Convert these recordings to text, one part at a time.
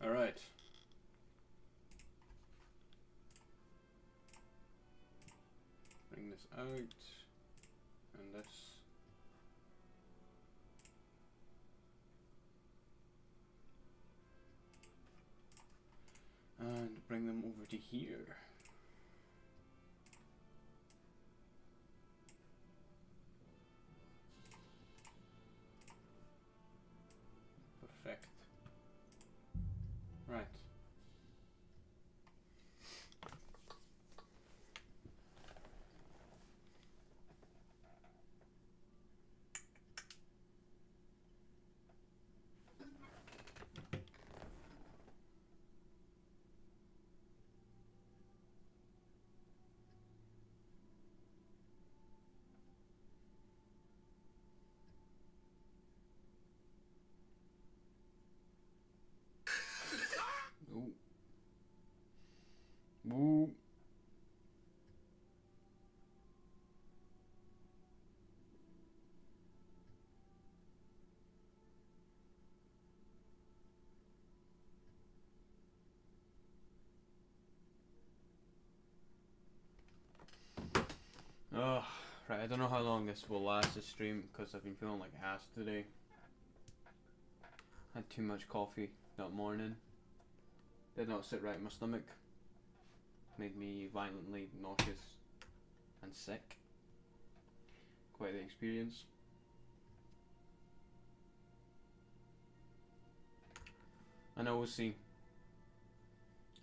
Alright. Bring this out. And this. And bring them over to here. Perfect. Right. Ooh. Ooh. Oh, right, I don't know how long this will last, this stream, because I've been feeling like ass today. Had too much coffee that morning. Did not sit right in my stomach. Made me violently nauseous and sick. Quite the experience. And I will see.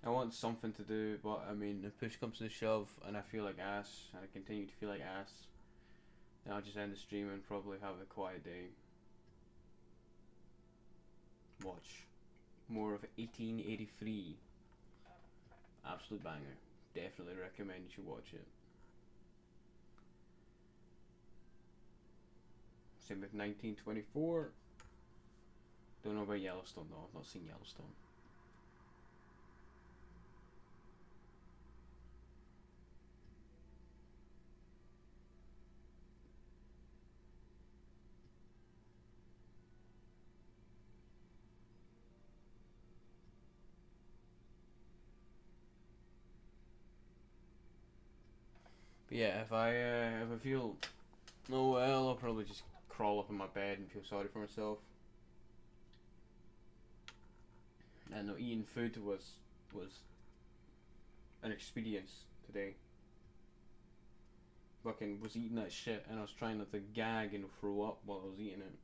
I want something to do, but I mean, if push comes to shove and I feel like ass, and I continue to feel like ass, then I'll just end the stream and probably have a quiet day. Watch more of 1883. Absolute banger. Definitely recommend you should watch it. Same with 1924. Don't know about Yellowstone though, I've not seen Yellowstone. But yeah, if I feel no well, I'll probably just crawl up in my bed and feel sorry for myself. And no, eating food was an experience today. Fucking was eating that shit and I was trying not to gag and throw up while I was eating it.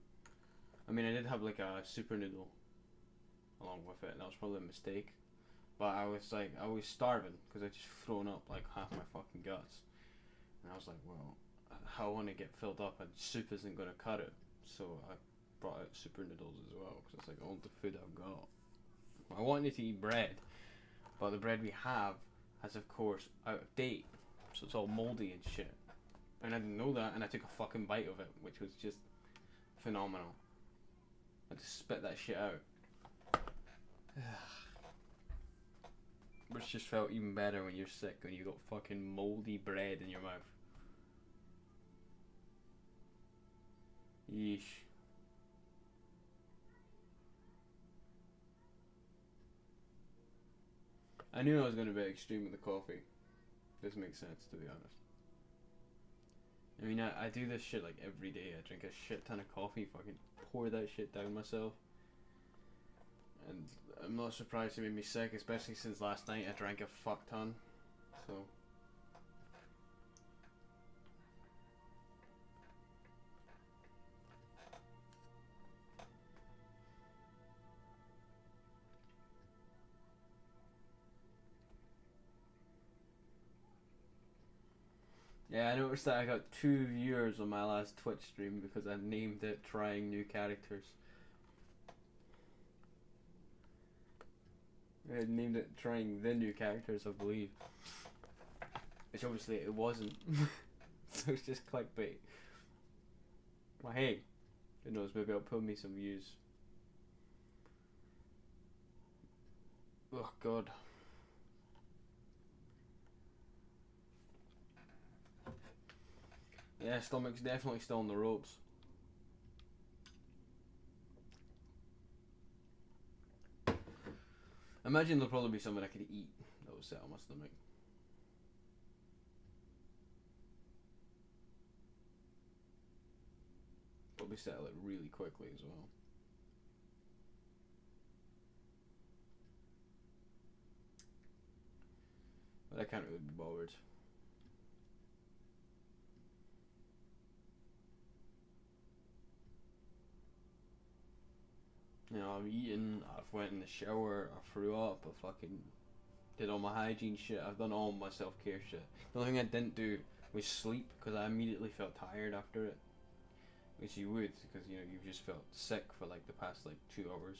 I mean, I did have like a super noodle along with it, and that was probably a mistake. But I was starving because I just thrown up like half my fucking guts. And I was like, well, I want to get filled up and soup isn't going to cut it. So I brought out super noodles as well because it's like all the food I've got. I wanted to eat bread, but the bread we have is of course out of date. So it's all moldy and shit. And I didn't know that, and I took a fucking bite of it, which was just phenomenal. I had to spit that shit out. Which just felt even better when you're sick, when you got fucking moldy bread in your mouth. Yeesh. I knew I was going to be extreme with the coffee. This makes sense, to be honest. I mean, I do this shit like every day. I drink a shit ton of coffee, fucking pour that shit down myself. And I'm not surprised it made me sick, especially since last night I drank a fuck ton. So. Yeah, I noticed that I got 2 viewers on my last Twitch stream because I named it Trying New Characters. I had named it Trying the New Characters, I believe. Which obviously it wasn't. So it's just clickbait. Well, hey, who knows, maybe it'll pull me some views. Oh god. Yeah, stomach's definitely still on the ropes. imagine there'll probably be something I could eat that will settle my stomach. Probably settle it really quickly as well. But I can't really be bothered. You know, I've eaten, I've went in the shower, I threw up, I fucking did all my hygiene shit, I've done all my self-care shit. The only thing I didn't do was sleep, because I immediately felt tired after it. Which you would, because, you know, you've just felt sick for like the past like 2 hours.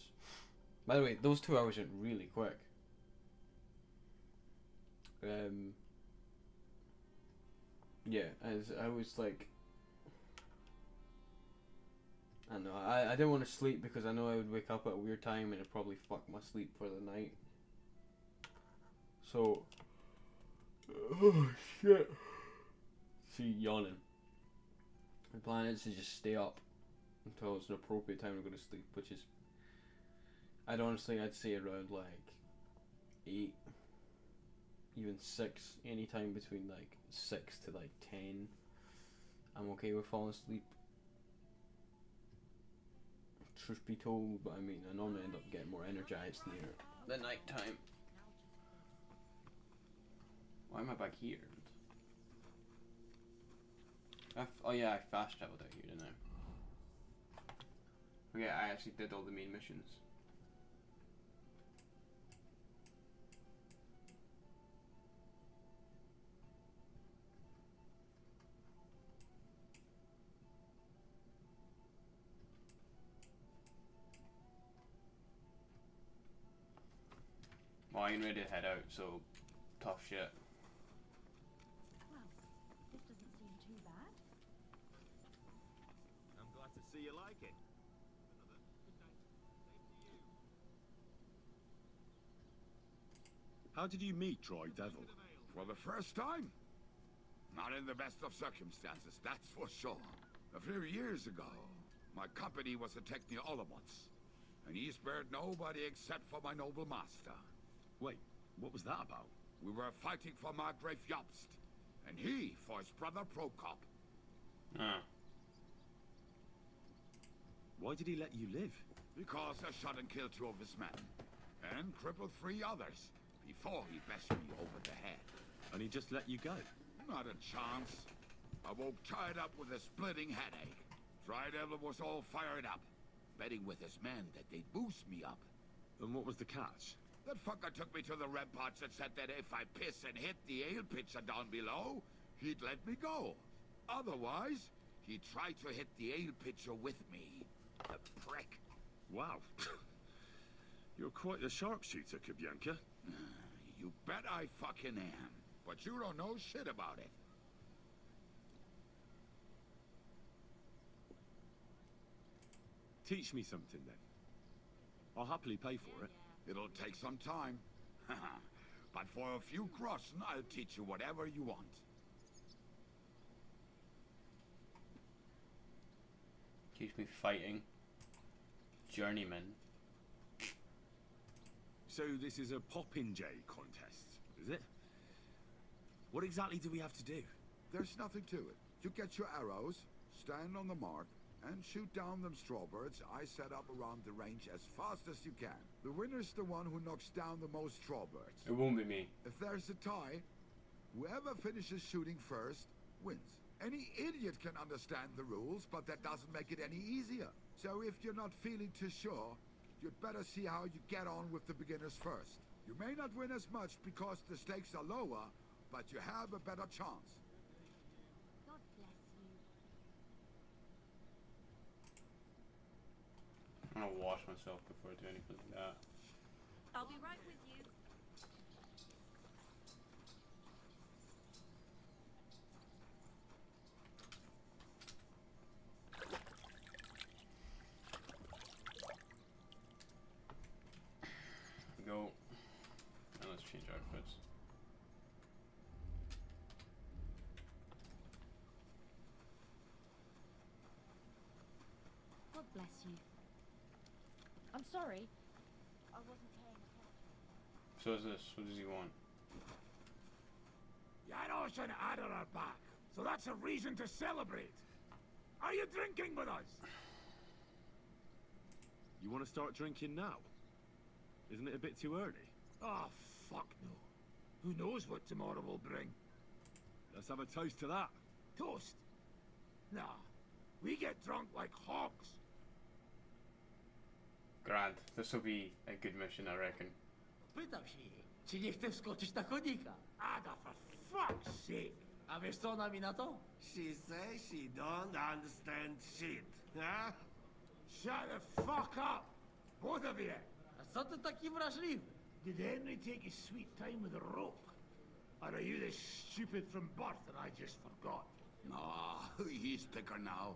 By the way, those 2 hours went really quick. Yeah, I was like, I don't know, I didn't want to sleep because I know I would wake up at a weird time and it'd probably fuck my sleep for the night. So, oh shit. See, yawning. My plan is to just stay up until it's an appropriate time to go to sleep, which is, I'd say around like 8, even 6, anytime between like 6 to like 10. I'm okay with falling asleep. Truth be told, but I mean, I normally end up getting more energized near the night time. Why am I back here? Oh yeah, I fast traveled out here, didn't I? Oh yeah, I actually did all the main missions. Well, I'm ready to head out, so tough shit. Well, this doesn't seem too bad. I'm glad to see you like it. How did you meet Troy Devil? For the first time? Not in the best of circumstances, that's for sure. A few years ago, my company was attacking the Olamots, and he spared nobody except for my noble master. Wait, what was that about? We were fighting for Margrave Jobst, and he for his brother Prokop. Ah. Why did he let you live? Because I shot and killed 2 of his men, and crippled 3 others, before he bashed me over the head. And he just let you go? Not a chance. I woke tied up with a splitting headache. Devil was all fired up, betting with his men that they'd boost me up. And what was the catch? That fucker took me to the ramparts and said that if I piss and hit the ale pitcher down below, he'd let me go. Otherwise, he'd try to hit the ale pitcher with me. The prick. Wow. You're quite the sharpshooter, Kabyanka. You bet I fucking am. But you don't know shit about it. Teach me something, then. I'll happily pay for it. It'll take some time. But for a few groschen, I'll teach you whatever you want. Keeps me fighting. Journeyman. So this is a Popinjay contest, is it? What exactly do we have to do? There's nothing to it. You get your arrows, stand on the mark, and shoot down them strawbirds I set up around the range as fast as you can. The winner's the one who knocks down the most strawbirds. It won't be me. If there's a tie, whoever finishes shooting first wins. Any idiot can understand the rules, but that doesn't make it any easier. So if you're not feeling too sure, you'd better see how you get on with the beginners first. You may not win as much because the stakes are lower, but you have a better chance. God bless you. I'm gonna wash myself before I do anything like that. I'll be right with you. Go. And let's change outfits. God bless you. I'm sorry. I wasn't paying attention. So is this. What does he want? Janos and Ada are back, so that's a reason to celebrate. Are you drinking with us? You want to start drinking now? Isn't it a bit too early? Oh, fuck no. Who knows what tomorrow will bring? Let's have a toast to that. Toast? Nah. We get drunk like hogs. Grand. This will be a good mission, I reckon. Pytam się jej, czy nie chce wskoczyć na konika. Ada, for fuck's sake. A wiesz co ona mi na to? She says she don't understand shit, huh? Shut the fuck up! Both of you! A co ty taki wrażliwy? Did Henry take his sweet time with a rope? Or are you this stupid from birth and I just forgot? Ah, he's thicker now.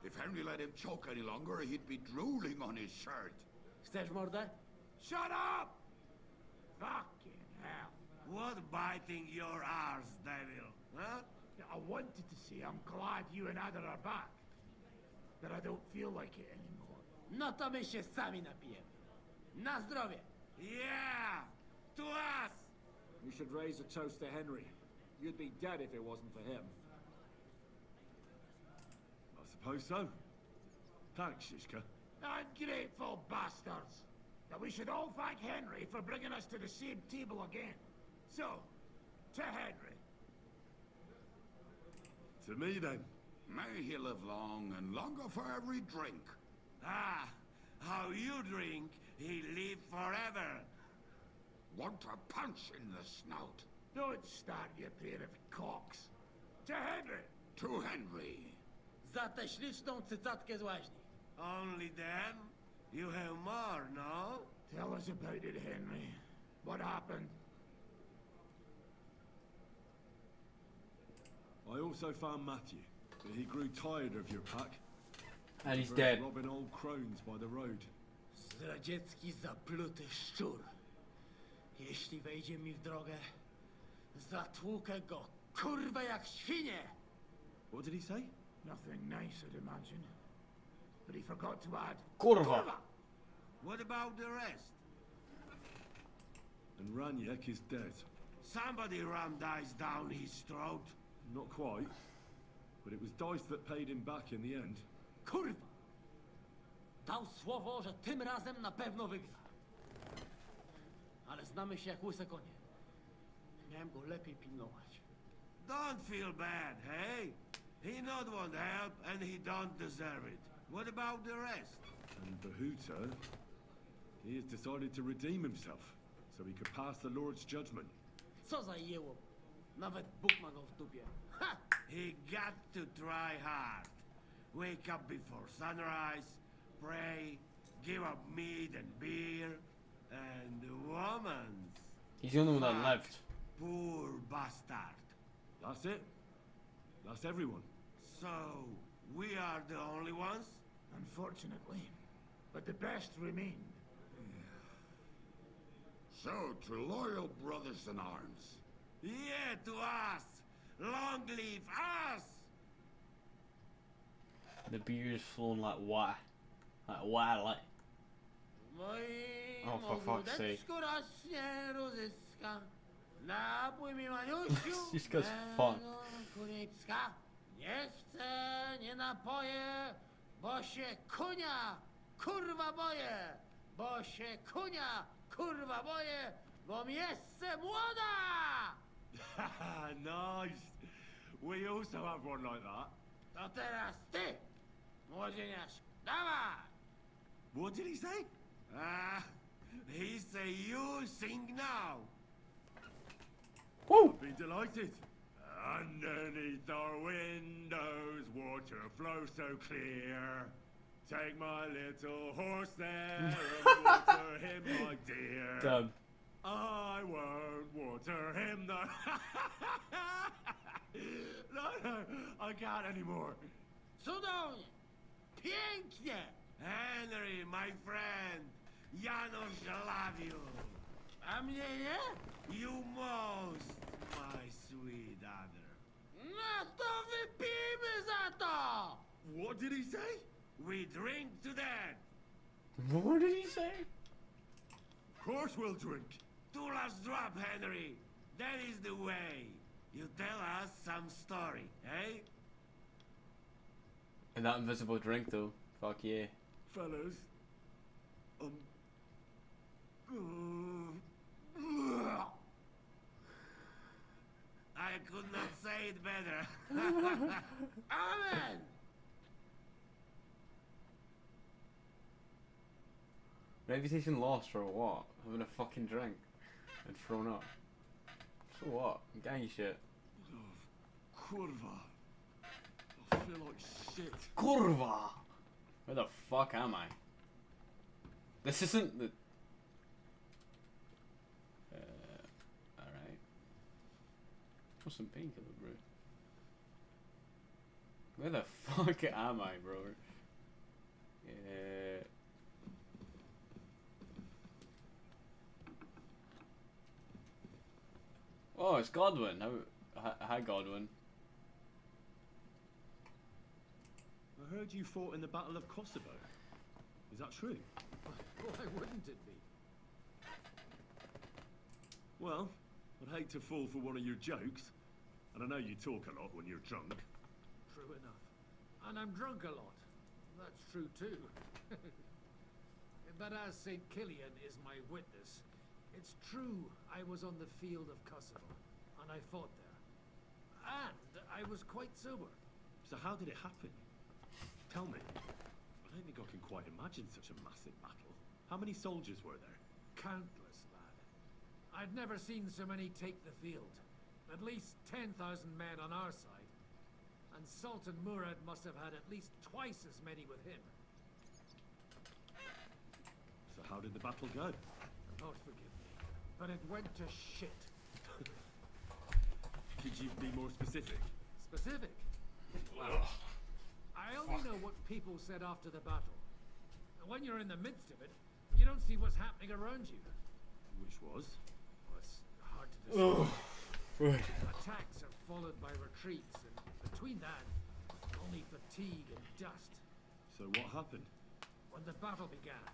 If Henry let him choke any longer, he'd be drooling on his shirt. Chcesz mordę? Shut up! Fucking hell. What biting your arse, devil, huh? I wanted to say I'm glad you and Ada are back. But I don't feel like it anymore. No to my się sami napijemy. Na zdrowie! Yeah! To us! We should raise a toast to Henry. You'd be dead if it wasn't for him. I suppose so. Thanks, Shishka. Ungrateful bastards! That we should all thank Henry for bringing us to the same table again. So, to Henry. To me, then. May he live long and longer for every drink. Ah, how you drink, he live forever. Want a punch in the snout. Don't start, you pair of cocks. To Henry. To Henry. Za tę śliczną cycatkę z łaźni. Only them? You have more, no? Tell us about it, Henry. What happened? I also found Matthew, but he grew tired of your pack. And he's For dead. robbing old crones by the road. Zdradziecki, zapluty szczur. Jeśli wejdzie mi w drogę, zatłukę go, kurwa, jak świnie! What did he say? Nothing nice, I'd imagine. But he forgot to add... Kurwa! What about the rest? And Raniek is dead. Somebody rammed dice down his throat. Not quite. But it was Dice that paid him back in the end. Kurwa! Dał słowo, że tym razem na pewno wygra. Ale znamy się jak łyse konie. Miałem go lepiej pilnować. Don't feel bad, hey? He not want help and he don't deserve it. What about the rest? And Bahuta, he has decided to redeem himself, so he could pass the Lord's judgment. Co za jełop. Nawet Bóg ma go w dupie. Ha! He got to try hard. Wake up before sunrise, pray, give up meat and beer, and the woman's. He's the only one that Fuck. lived. Poor bastard. That's it. That's everyone. So, we are the only ones? Unfortunately. But the best remained. So, to loyal brothers in arms. Yeah, to us! Long live us! The beer's flowing like water. Like water, like. Moim Oh, for fuck's sake. ogródeczku rośnie różyska. Napój mi, Maniusiu, This guy's fun. mego kunicka. Nie chcę, nie napoję, bo się kunia, kurwa boję. Bo się kunia, kurwa boję, bo miejsce młoda! Nice. We also have one like that. To teraz ty, młodzieniaszku, dawaj! What did he say? Ah, he say you sing now. Woo! Be delighted. Underneath our windows, water flows so clear. Take my little horse there and water him, my dear. Damn. I won't water him, no. No, I can't anymore. Cudownie, pięknie! Henry, my friend, Janos love you. A mnie nie? You most, my sweet other. No to wypijmy za to! What did he say? We drink to that. What did he say? Of course we'll drink. Two last drop, Henry. That is the way. You tell us some story, eh? And that invisible drink though. Fuck yeah. Fellas, I could not say it better. Amen! Reputation lost for what? Having a fucking drink and thrown up. So what? Gangy shit. kurva. I feel like shit. Kurva! Where the fuck am I? This isn't the... Alright. What's some painkiller, bro? Where the fuck am I, bro? Oh, it's Godwin. Hi, Godwin. I heard you fought in the Battle of Kosovo. Is that true? Why wouldn't it be? Well, I'd hate to fall for one of your jokes. And I know you talk a lot when you're drunk. True enough. And I'm drunk a lot. That's true too. But as St. Killian is my witness, it's true I was on the field of Kosovo, and I fought there. And I was quite sober. So how did it happen? Tell me. I don't think I can quite imagine such a massive battle. How many soldiers were there? Countless, lad. I'd never seen so many take the field. At least 10,000 men on our side. And Sultan Murad must have had at least twice as many with him. So how did the battle go? Lord forgive me, but it went to shit. Could you be more specific? Specific? Well, I only know what people said after the battle. And when you're in the midst of it, you don't see what's happening around you. Which was? Well, it's hard to describe. Attacks are followed by retreats, and between that, only fatigue and dust. So what happened? When the battle began,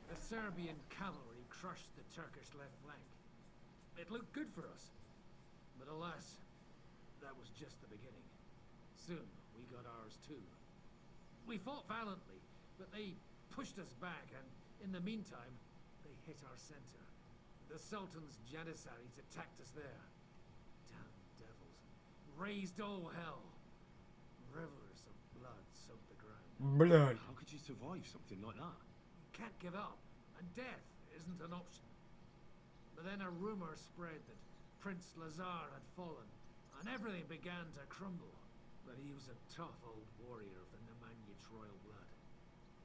the Serbian cavalry crushed the Turkish left flank. It looked good for us. But alas, that was just the beginning. Soon, we got ours too. We fought valiantly, but they pushed us back, and in the meantime, they hit our center. The Sultan's Janissaries attacked us there. Damn devils. Raised all hell. Rivers of blood soaked the ground. Blood. How could you survive something like that? You can't give up, and death isn't an option. But then a rumor spread that Prince Lazar had fallen, and everything began to crumble. But he was a tough old warrior of the Nemanjic royal blood.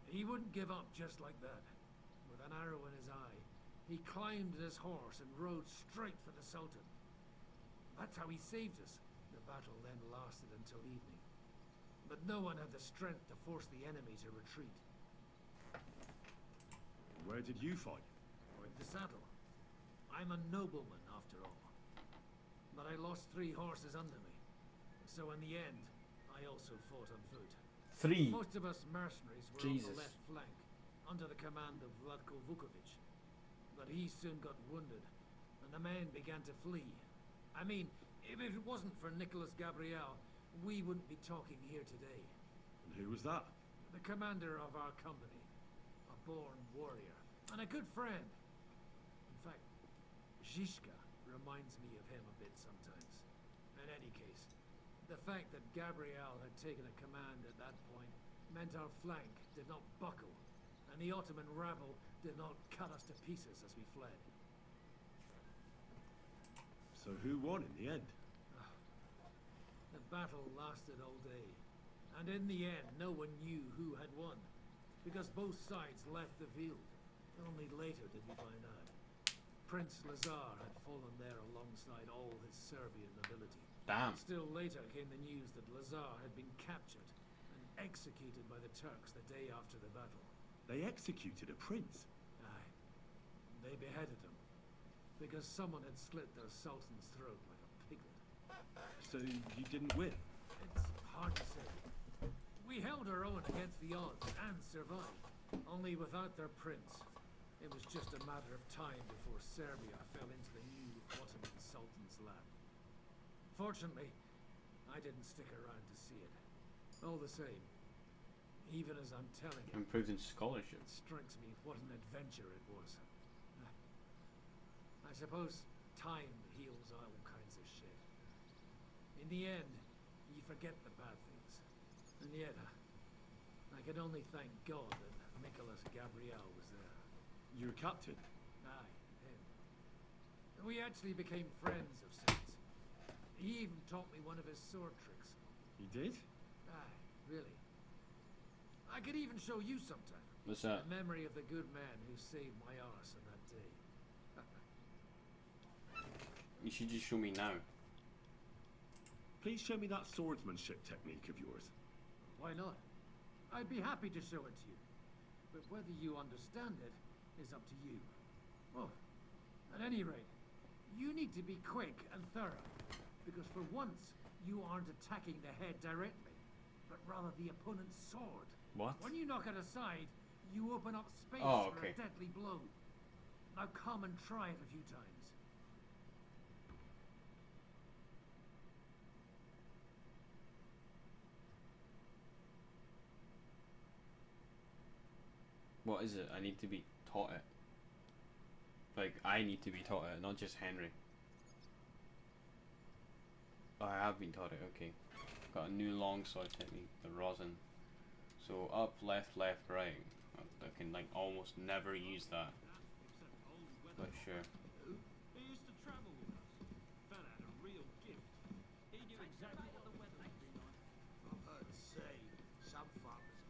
He wouldn't give up just like that. With an arrow in his eye, he climbed his horse and rode straight for the Sultan. That's how he saved us. The battle then lasted until evening. But no one had the strength to force the enemy to retreat. Where did you fight? Or in the saddle. I'm a nobleman, after all. But I lost 3 horses under me. So in the end, I also fought on foot. 3. Most of us mercenaries were Jesus. on the left flank, under the command of Vladko Vukovic. But he soon got wounded, and the men began to flee. I mean, if it wasn't for Nicholas Gabriel, we wouldn't be talking here today. And who was that? The commander of our company. A born warrior, and a good friend. In fact, Zizka reminds me of him a bit sometimes. In any case, the fact that Gabriel had taken a command at that point meant our flank did not buckle, and the Ottoman rabble did not cut us to pieces as we fled. So who won in the end? The battle lasted all day, and in the end no one knew who had won, because both sides left the field. Only later did we find out. Prince Lazar had fallen there alongside all his Serbian nobility. Damn. Still later came the news that Lazar had been captured and executed by the Turks the day after the battle. They executed a prince. Aye. They beheaded him, because someone had slit their sultan's throat like a piglet. So you didn't win? It's hard to say. We held our own against the odds and survived, only without their prince. It was just a matter of time before Serbia fell into the new Ottoman Sultan's lap. Fortunately, I didn't stick around to see it. All the same, even as I'm telling it, Improved in scholarship. it strikes me what an adventure it was. I suppose time heals all kinds of shit. In the end, you forget the bad things. And yet, I can only thank God that Nicholas Gabriel was there. Your captain? Aye, him. We actually became friends of since. He even taught me one of his sword tricks. He did? Aye, really. I could even show you sometime. What's that? A memory of the good man who saved my arse on that day. You should just show me now. Please show me that swordsmanship technique of yours. Why not? I'd be happy to show it to you. But whether you understand it is up to you. Oh, at any rate, you need to be quick and thorough. Because for once, you aren't attacking the head directly, but rather the opponent's sword. What? When you knock it aside, you open up space Oh, for okay. a deadly blow. Now come and try it a few times. What is it? I need to be taught it. Like, I need to be taught it, not just Henry. Oh, I have been taught it, okay. Got a new longsword technique, the rosin. So up, left, right. I can like almost never use that. But sure. He used to travel with us. Fella had a real gift. He knew exactly what the weather would be like. I've heard say some farmers.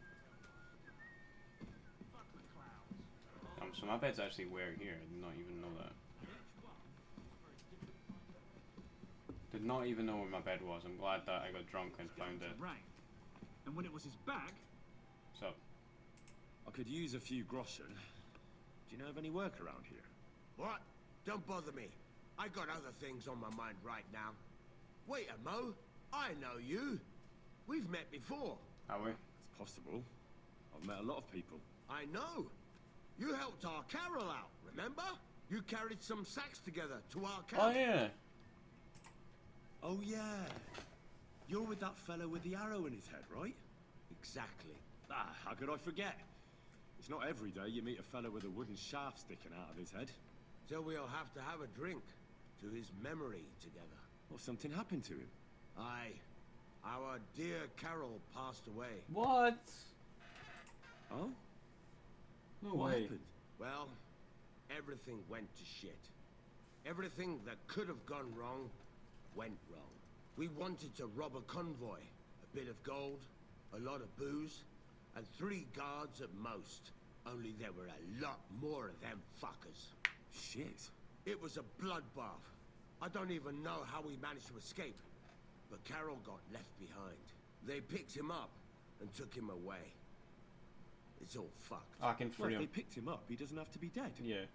Fuck the clouds. So my bed's actually where here. I did not even know that. Each one very different. Did not even know where my bed was. I'm glad that I got drunk and found it. Rain. And when it was his bag, So, I could use a few groschen. Do you know of any work around here? What? Don't bother me. I got other things on my mind right now. Wait a mo. I know you. We've met before. are we? It's possible. I've met a lot of people. I know. You helped our Carol out, remember? You carried some sacks together to our camp. Oh yeah. Oh yeah. You're with that fellow with the arrow in his head, right? Exactly. Ah, how could I forget? It's not every day you meet a fellow with a wooden shaft sticking out of his head. So we'll have to have a drink to his memory together. Or something happened to him. Aye. Our dear Carol passed away. What? Oh? No What way. happened? Well, everything went to shit. Everything that could have gone wrong, went wrong. We wanted to rob a convoy. A bit of gold, a lot of booze, and 3 guards at most. Only there were a lot more of them fuckers. Shit. It was a bloodbath. I don't even know how we managed to escape. But Carol got left behind. They picked him up and took him away. It's all fucked. I can Well, free if they him. picked him up, he doesn't have to be dead. Yeah.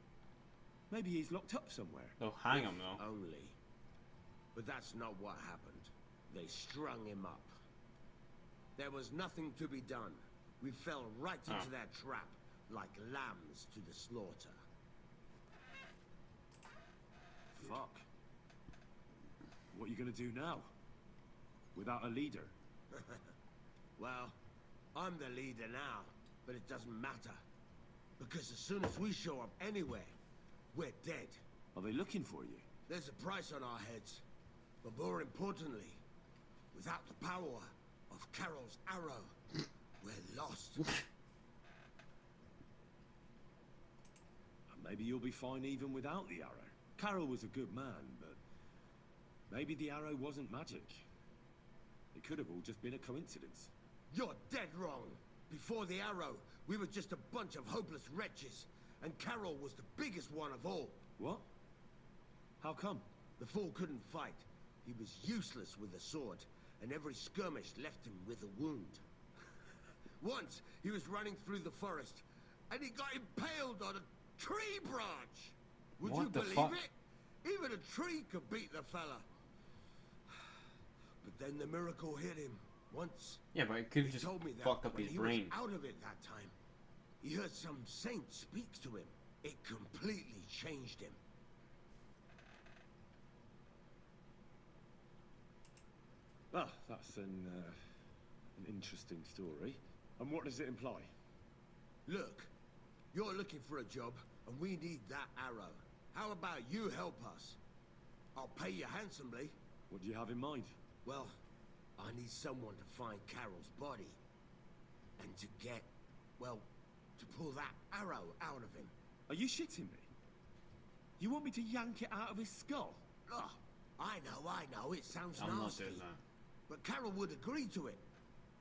Maybe he's locked up somewhere. They'll hang him though. Only. But that's not what happened. They strung him up. There was nothing to be done. We fell right into their trap, like lambs to the slaughter. Fuck. What are you gonna do now? Without a leader? Well, I'm the leader now, but it doesn't matter. Because as soon as we show up anywhere, we're dead. Are they looking for you? There's a price on our heads. But more importantly, without the power of Carol's arrow, we're lost. And maybe you'll be fine even without the arrow. Carol was a good man, but maybe the arrow wasn't magic. It could have all just been a coincidence. You're dead wrong. Before the arrow, we were just a bunch of hopeless wretches. And Carol was the biggest one of all. What? How come? The fool couldn't fight. He was useless with a sword, and every skirmish left him with a wound. Once, he was running through the forest, and he got impaled on a tree branch. Would What you the believe fuck? it? Even a tree could beat the fella. But then the miracle hit him. Once, Yeah, but it could have he just told me that fucked up when his he brain. was out of it that time, he heard some saint speak to him. It changed him. Well, that's an interesting story. And what does it imply? Look, you're looking for a job, and we need that arrow. How about you help us? I'll pay you handsomely. What do you have in mind? Well, I need someone to find Carol's body. And to get, well, to pull that arrow out of him. Are you shitting me? You want me to yank it out of his skull? Oh, I know, it sounds I'm not nasty. doing that. But Carol would agree to it.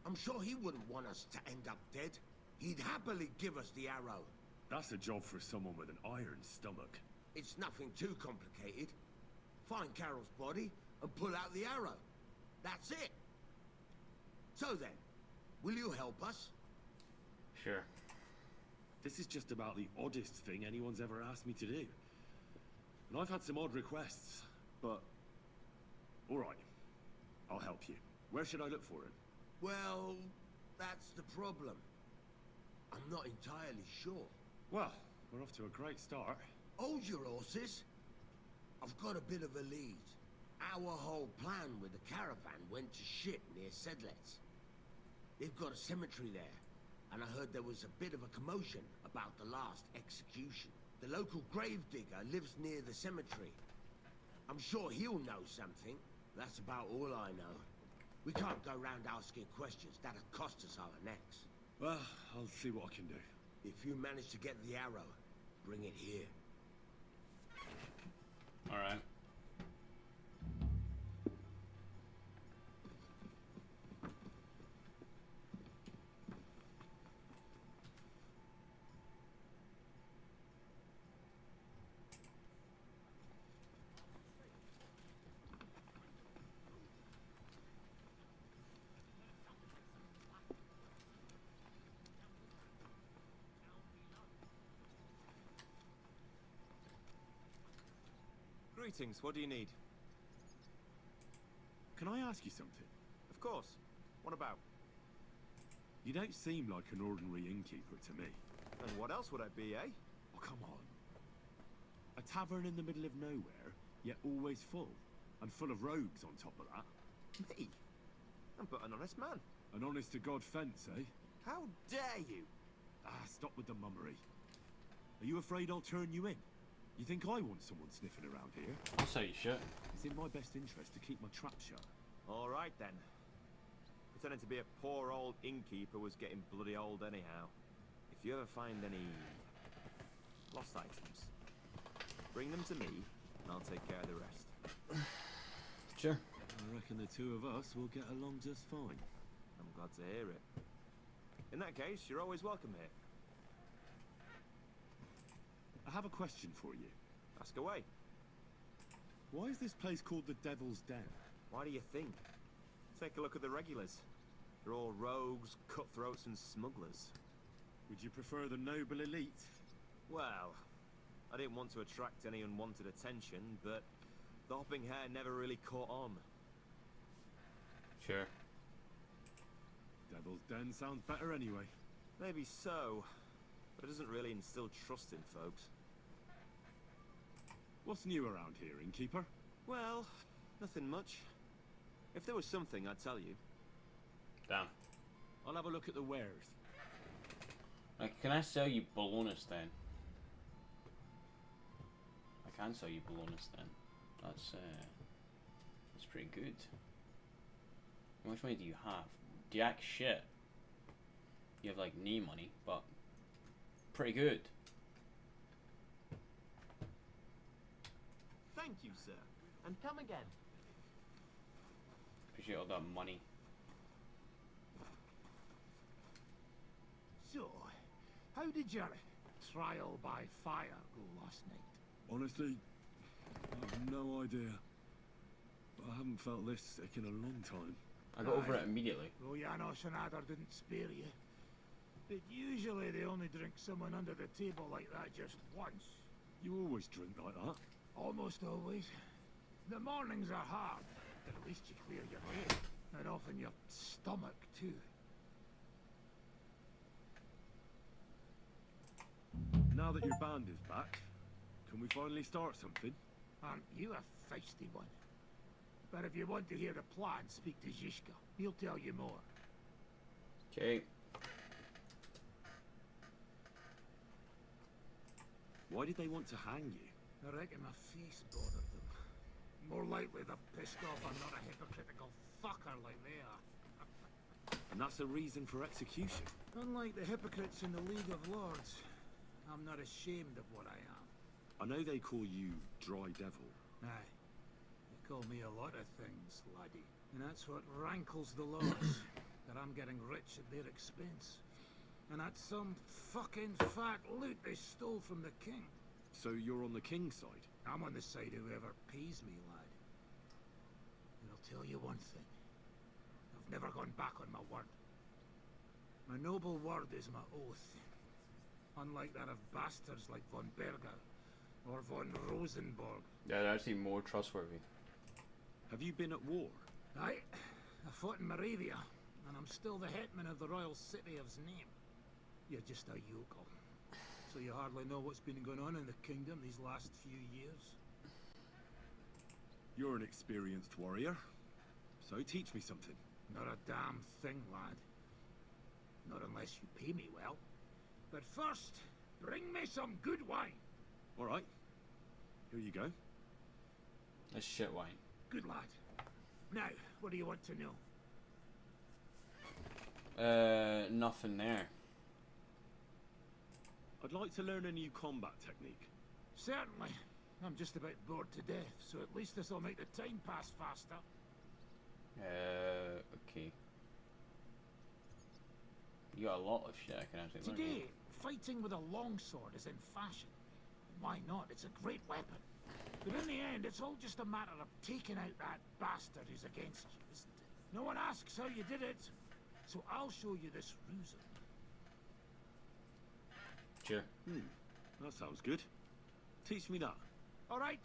I'm sure he wouldn't want us to end up dead. He'd happily give us the arrow. That's a job for someone with an iron stomach. It's nothing too complicated. Find Carol's body and pull out the arrow. That's it. So then, will you help us? Sure. This is just about the oddest thing anyone's ever asked me to do. And I've had some odd requests, but... Alright, I'll help you. Where should I look for it? Well, that's the problem. I'm not entirely sure. Well, we're off to a great start. Hold your horses. I've got a bit of a lead. Our whole plan with the caravan went to shit near Sedlets. They've got a cemetery there, and I heard there was a bit of a commotion about the last execution. The local gravedigger lives near the cemetery. I'm sure he'll know something. That's about all I know. We can't go round asking questions. That'd cost us our necks. Well, I'll see what I can do. If you manage to get the arrow, bring it here. Alright. Greetings, what do you need? Can I ask you something? Of course. What about? You don't seem like an ordinary innkeeper to me. And what else would I be, eh? Oh, come on. A tavern in the middle of nowhere, yet always full. And full of rogues on top of that. Me? I'm but an honest man. An honest-to-God fence, eh? How dare you? Stop with the mummery. Are you afraid I'll turn you in? You think I want someone sniffing around here? I'll say you shit. It's in my best interest to keep my trap shut. All right, then. Pretending to be a poor old innkeeper was getting bloody old anyhow. If you ever find any lost items, bring them to me, and I'll take care of the rest. Sure. I reckon the two of us will get along just fine. I'm glad to hear it. In that case, you're always welcome here. I have a question for you. Ask away. Why is this place called the Devil's Den? Why do you think? Take a look at the regulars. They're all rogues, cutthroats, and smugglers. Would you prefer the noble elite? Well, I didn't want to attract any unwanted attention, but the hopping hair never really caught on. Sure. Devil's Den sounds better anyway. Maybe so, but it doesn't really instill trust in folks. What's new around here, innkeeper? Well, nothing much. If there was something, I'd tell you. Damn. I'll have a look at the wares. Like, can I sell you bolognas then? I can sell you bolognas then. That's pretty good. How much money do you have? Jack shit. You have like knee money, but pretty good. Thank you, sir. And come again. Appreciate all that money. So, how did your trial by fire go last night? Honestly, I have no idea. But I haven't felt this sick in a long time. I got over it immediately. Though Janos and Adar didn't spare you. But usually they only drink someone under the table like that just once. You always drink like that? Almost always. The mornings are hard, but at least you clear your head. And often your stomach, too. Now that your band is back, Can we finally start something? Aren't you a feisty one? But if you want to hear the plan, speak to Zizka. He'll tell you more. Okay. Why did they want to hang you? I reckon my face bothered them. More likely they're pissed off I'm not a hypocritical fucker like they are. And that's a reason for execution. Unlike the hypocrites in the League of Lords, I'm not ashamed of what I am. I know they call you Dry Devil. Aye. They call me a lot of things, laddie. And that's what rankles the Lords, that I'm getting rich at their expense. And that's some fucking fat loot they stole from the king. So you're on the king's side? I'm on the side of whoever pays me, lad. And I'll tell you one thing. I've never gone back on my word. My noble word is my oath. Unlike that of bastards like von Berger or von Rosenborg. Yeah, they're actually more trustworthy. Have you been at war? Aye, I fought in Moravia, and I'm still the hetman of the royal city of Znaim. You're just a yokel. So you hardly know what's been going on in the kingdom these last few years. You're an experienced warrior, so teach me something. Not a damn thing, lad. Not unless you pay me well. But first, bring me some good wine. All right, here you go. That's shit wine. Good lad. Now, what do you want to know? Nothing there. I'd like to learn a new combat technique. Certainly. I'm just about bored to death, so at least this will make the time pass faster. Okay. You got a lot of shit I can actually learn. Today, fighting with a longsword is in fashion. Why not? It's a great weapon. But in the end, it's all just a matter of taking out that bastard who's against you, isn't it? No one asks how you did it, so I'll show you this ruse. Sure. That sounds good. Teach me that. All right.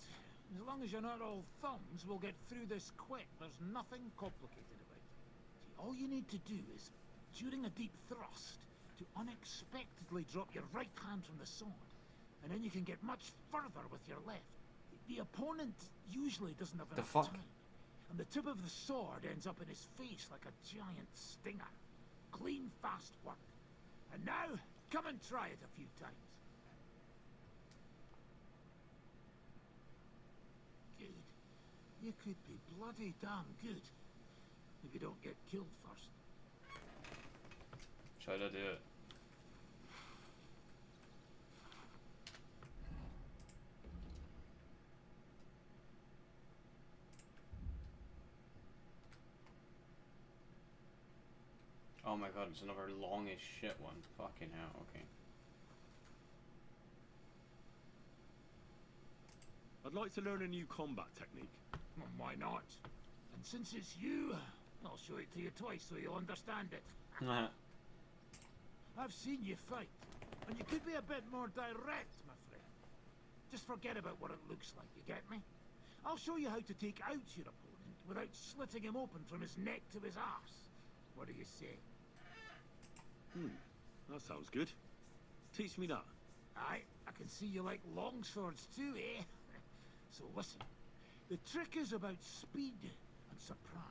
As long as you're not all thumbs, we'll get through this quick. There's nothing complicated about it. See, all you need to do is, during a deep thrust, to unexpectedly drop your right hand from the sword, and then you can get much further with your left. The opponent usually doesn't have enough time, and the tip of the sword ends up in his face like a giant stinger. Clean, fast work. And now, come and try it a few times. Good. You could be bloody damn good if you don't get killed first. Try to do it. Oh my god, it's another long as shit one. Fucking hell, okay. I'd like to learn a new combat technique. Well, why not? And since it's you, I'll show it to you twice so you'll understand it. I've seen you fight, and you could be a bit more direct, my friend. Just forget about what it looks like, you get me? I'll show you how to take out your opponent without slitting him open from his neck to his arse. What do you say? That sounds good. Teach me that. Aye, I can see you like longswords too, eh? So listen, the trick is about speed and surprise.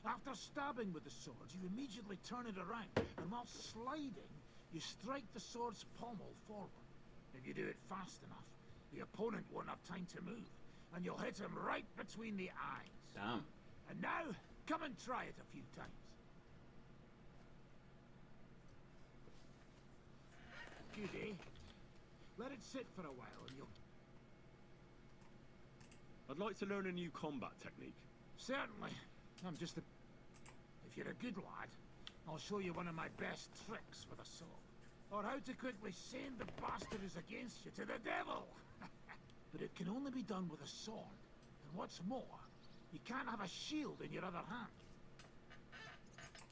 After stabbing with the sword, you immediately turn it around, and while sliding, you strike the sword's pommel forward. If you do it fast enough, the opponent won't have time to move, and you'll hit him right between the eyes. Damn. And now, come and try it a few times. Good, eh? Let it sit for a while and you'll... I'd like to learn a new combat technique. Certainly. I'm just a... If you're a good lad, I'll show you one of my best tricks with a sword. Or how to quickly send the bastard who's against you to the devil! But it can only be done with a sword. And what's more, you can't have a shield in your other hand.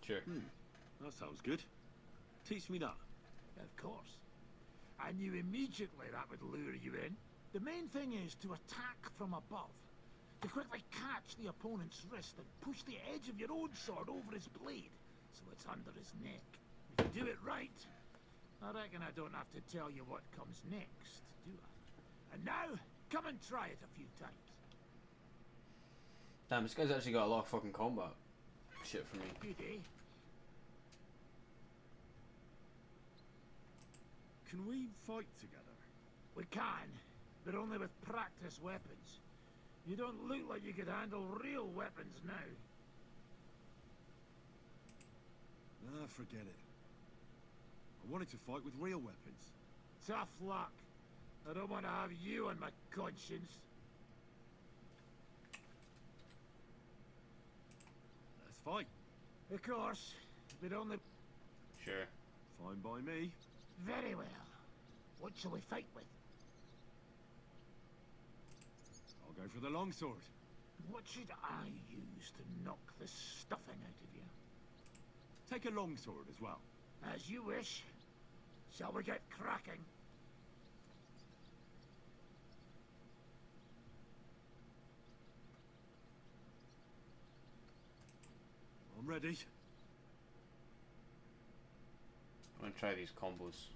Sure. That sounds good. Teach me that. Of course. I knew immediately that would lure you in. The main thing is to attack from above. To quickly catch the opponent's wrist and push the edge of your own sword over his blade, so it's under his neck. If you do it right, I reckon I don't have to tell you what comes next, do I? And come and try it a few times. Damn, this guy's actually got a lot of fucking combat shit for me. Good, eh? Can we fight together? We can, but only with practice weapons. You don't look like you could handle real weapons now. Ah, forget it. I wanted to fight with real weapons. Tough luck. I don't want to have you on my conscience. Let's fight. Of course, but only... Sure. Fine by me. Very well. What shall we fight with? I'll go for the longsword. What should I use to knock the stuffing out of you? Take a longsword as well. As you wish. Shall we get cracking? I'm ready. I'm gonna try these combos.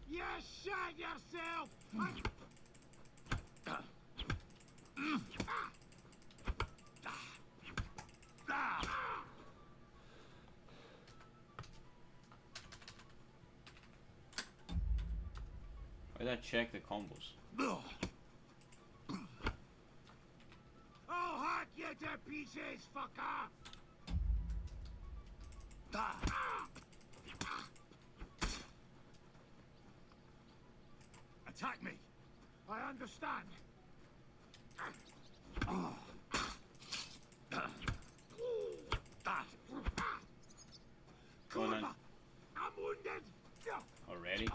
You shot yourself! Why did I check the combos? I'll hack you to pieces, fucker! Attack me. I understand. Go on then. I'm wounded! Already?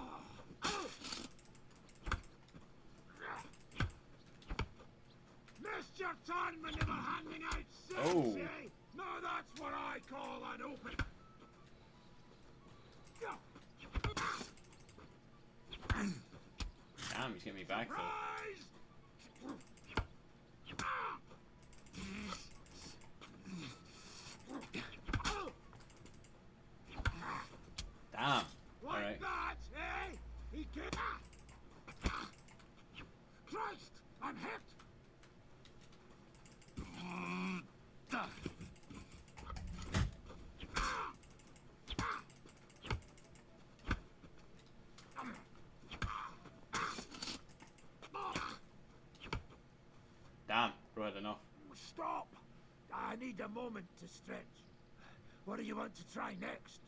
Missed your turn when you were handing out six, Oh. eh? No, that's what I call an open. Damn, he's getting me back though. Rise! Damn. Like Alright. that, eh? He can. Christ, I'm hit. Damn, bro, had enough. Stop! I need a moment to stretch. What do you want to try next?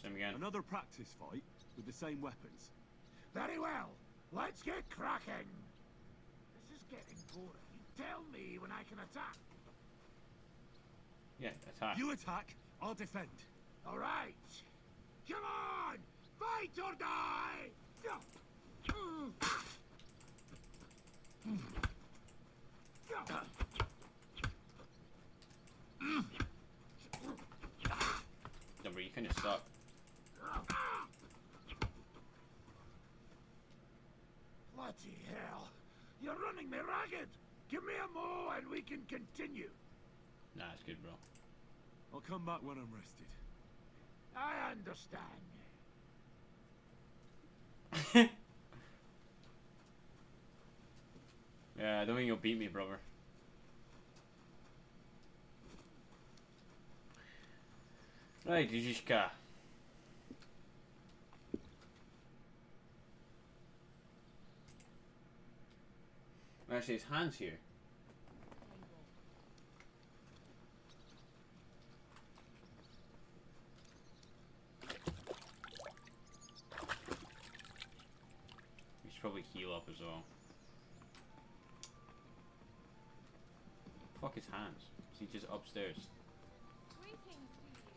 Same again. Another practice fight with the same weapons. Very well. Let's get cracking. This is getting boring. Tell me when I can attack. Yeah, attack. You attack, I'll defend. All right. Come on! Fight or die! No, bro, you kinda suck. Bloody hell. You're running me ragged. Give me a mo and we can continue. Nah, it's good, bro. I'll come back when I'm rested. I understand. Yeah, I don't think you'll beat me, brother. Right, Dujiska. Actually, his hand's here. We should probably heal up as well. Fuck his hands. Is he just upstairs? Greetings to you.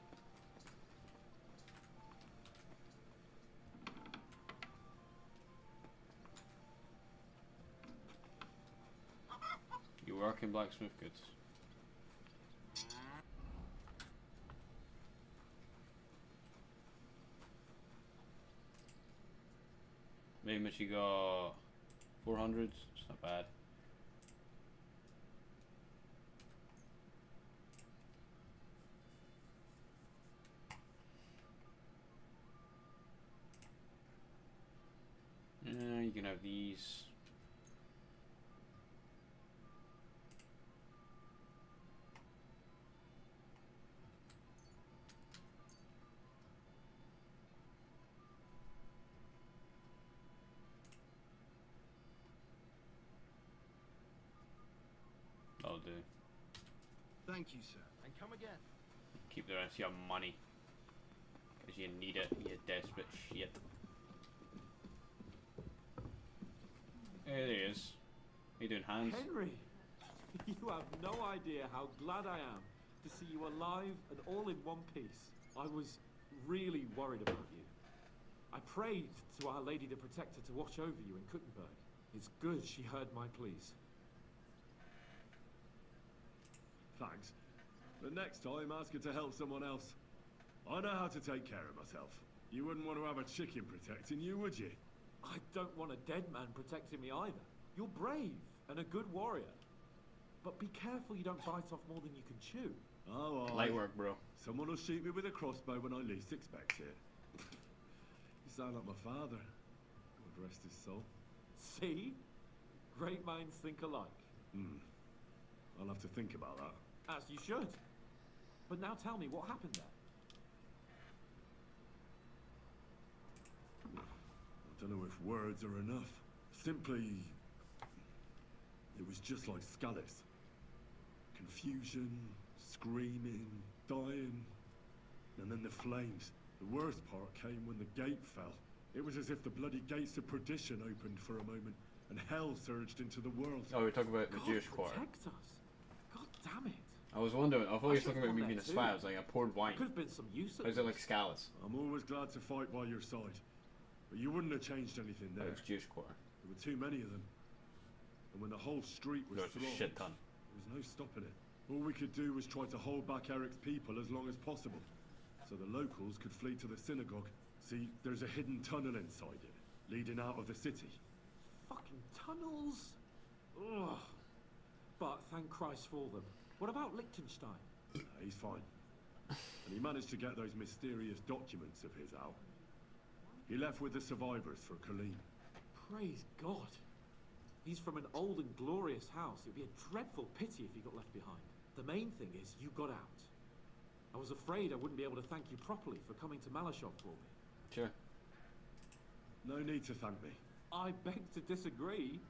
You work in blacksmith goods. Maybe much you got 400s. It's not bad. have these. I'll do. Thank you, sir. And come again. Keep the rest of your money. Because you need it, you desperate shit. There he is. How you doing, Hans? Henry, you have no idea how glad I am to see you alive and all in one piece. I was really worried about you. I prayed to Our Lady the Protector to watch over you in Kuttenberg. It's good she heard my pleas. Thanks. But next time, ask her to help someone else. I know how to take care of myself. You wouldn't want to have a chicken protecting you, would you? I don't want a dead man protecting me either. You're brave and a good warrior. But be careful you don't bite off more than you can chew. Oh, Light work, bro. Someone will shoot me with a crossbow when I least expect it. You sound like my father. God rest his soul. See? Great minds think alike. I'll have to think about that. As you should. But now tell me, what happened there? I don't know if words are enough. Simply, it was just like Scallis. Confusion, screaming, dying, and then the flames. The worst part came when the gate fell. It was as if the bloody gates of perdition opened for a moment, and hell surged into the world. Oh, we're talking about the God Jewish quarter. protect us. God damn it. I was wondering, I thought you were talking about me should've being a gone there spy. I too. was like, I poured wine. Could have been some use at How's it like least. Scallis? I'm always glad to fight by your side. But you wouldn't have changed anything Oh, there. it's Jewish quarter. There were too many of them. And when the whole street was There's a thronged, shit ton. there was no stopping it. All we could do was try to hold back Eric's people as long as possible, so the locals could flee to the synagogue. See, there's a hidden tunnel inside it, leading out of the city. Fucking tunnels. Ugh. But thank Christ for them. What about Liechtenstein? He's fine. And he managed to get those mysterious documents of his out. He left with the survivors for Colleen. Praise God. He's from an old and glorious house. It would be a dreadful pity if he got left behind. The main thing is you got out. I was afraid I wouldn't be able to thank you properly for coming to Malashov for me. Sure. No need to thank me. I beg to disagree,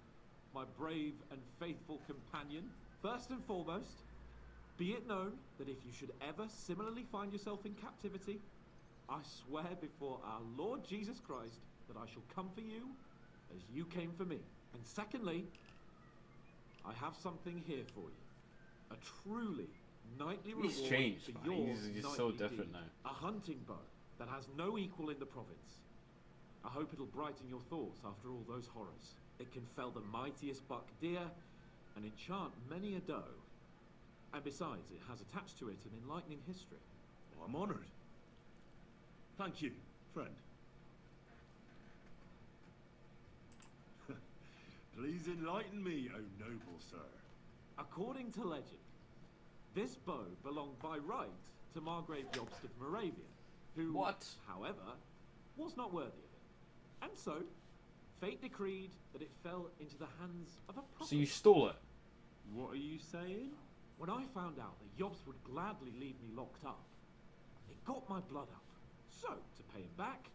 my brave and faithful companion. First and foremost, be it known that if you should ever similarly find yourself in captivity, I swear before our Lord Jesus Christ that I shall come for you as you came for me. And secondly, I have something here for you. A truly knightly reward He's changed, for man. your He's so knightly different deed. now. A hunting bow that has no equal in the province. I hope it'll brighten your thoughts after all those horrors. It can fell the mightiest buck deer and enchant many a doe. And besides, it has attached to it an enlightening history. Oh, I'm honored. Thank you, friend. Please enlighten me, O noble sir. According to legend, this bow belonged by right to Margrave Jobst of Moravia, who, What? however, was not worthy of it. And so, fate decreed that it fell into the hands of a prophet. So you stole it? What are you saying? When I found out that Jobst would gladly leave me locked up, it got my blood up. So, to pay him back,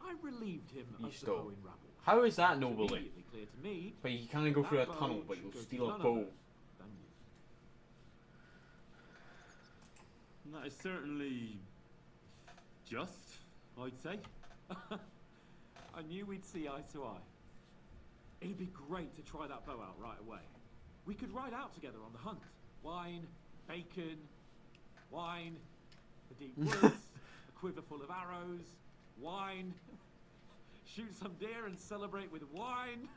I relieved him You of the stole. bow in rabble. How is that It's nobly? immediately clear to me But you can't go through a that bow tunnel, but should you'll go to steal a none bow. other than you. That is certainly just, I'd say. I knew we'd see eye to eye. It'd be great to try that bow out right away. We could ride out together on the hunt. Wine, bacon, wine, the deep woods, a quiver full of arrows, wine, shoot some deer and celebrate with wine,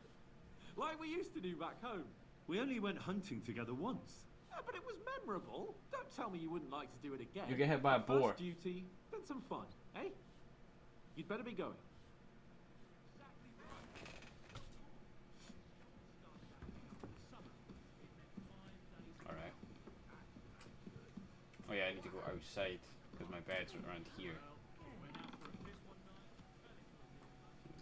like we used to do back home. We only went hunting together once. But it was memorable. Don't tell me you wouldn't like to do it again. You get hit by a boar. First duty, then some fun, eh? You'd better be going. Alright. Oh yeah, I need to go outside because my bed's around here.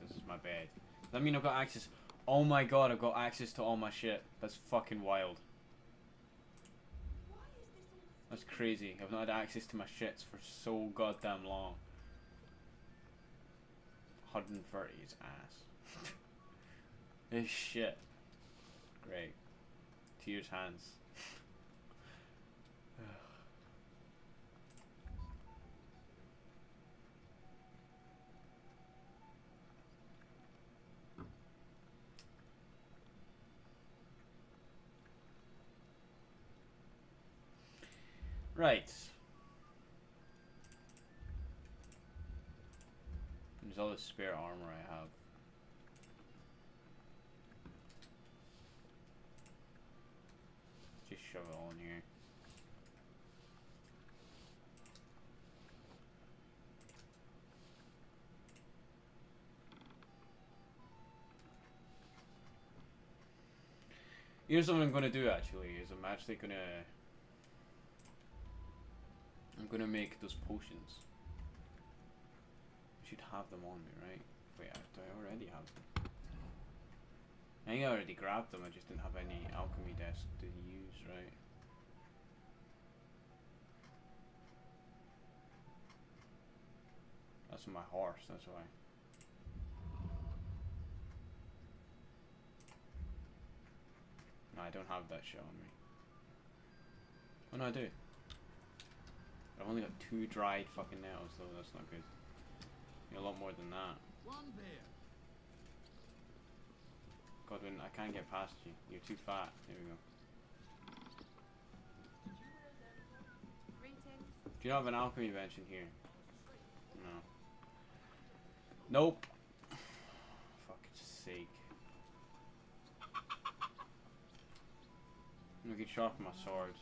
This is my bed. Does that mean I've got access? Oh my god, I've got access to all my shit. That's fucking wild. That's crazy. I've not had access to my shits for so goddamn long. 130 is ass. This shit. Great. Tears hands. Right. There's all the spare armor I have. Just shove it all in here. Here's what I'm gonna do actually, is I'm actually gonna make those potions. I should have them on me, right? Wait, do I already have them? I think I already grabbed them, I just didn't have any alchemy desk to use, right? That's my horse, that's why. No, I don't have that shit on me. Oh no, I do. I've only got 2 dried fucking nails though, that's not good. Need a lot more than that. One beer. Godwin, I can't get past you. You're too fat. There we go. Do you have an alchemy bench in here? No. Nope. Fuck's sake. We can sharpen my swords.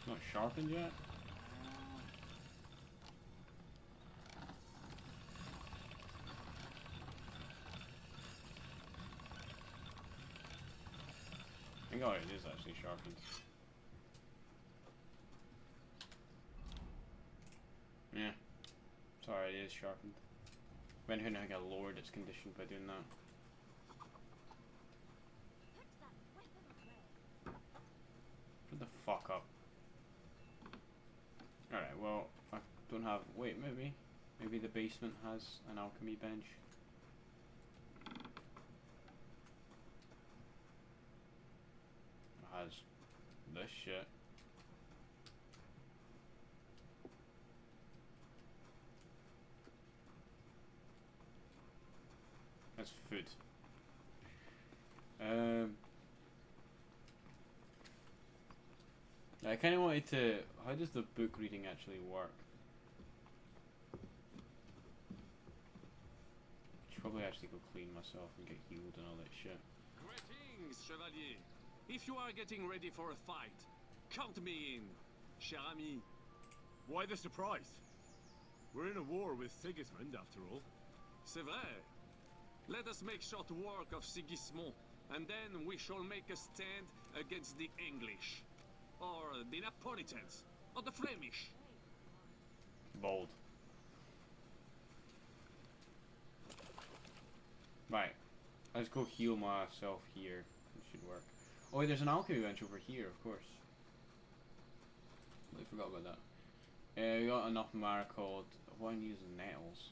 Not sharpened yet? I think it is actually sharpened. Yeah. Sorry, it is sharpened. If anything, I think I lowered its condition by doing that. Shut the fuck up. Alright, well, I don't have... Wait, maybe. Maybe the basement has an alchemy bench. It has this shit. That's food. I kind of wanted to... How does the book reading actually work? Should probably actually go clean myself and get healed and all that shit. Greetings, Chevalier. If you are getting ready for a fight, count me in, cher ami. Why the surprise? We're in a war with Sigismund, after all. C'est vrai. Let us make short work of Sigismund, and then we shall make a stand against the English. Or the Napolitans, or the Flemish. Bold. Right. Let's go heal myself here. It should work. Oh wait, there's an alchemy bench over here, of course. I forgot about that. We got enough marigold. Why am I using nettles?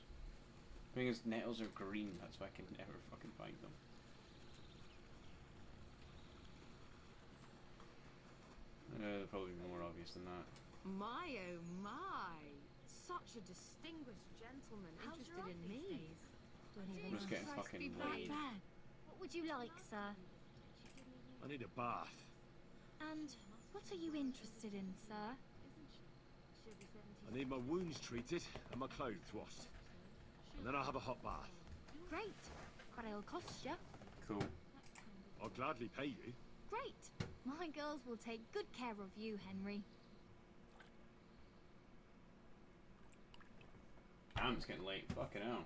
The thing is, nettles are green, that's why I can never fucking find them. They'll probably be more obvious than that. My oh my! Such a distinguished gentleman interested in me. I'm just getting fucking laid. What would you like, sir? I need a bath. And what are you interested in, sir? I need my wounds treated and my clothes washed. And then I'll have a hot bath. Great, but it'll cost you. Cool. I'll gladly pay you. Great. My girls will take good care of you, Henry. Damn, it's getting late. Fucking hell.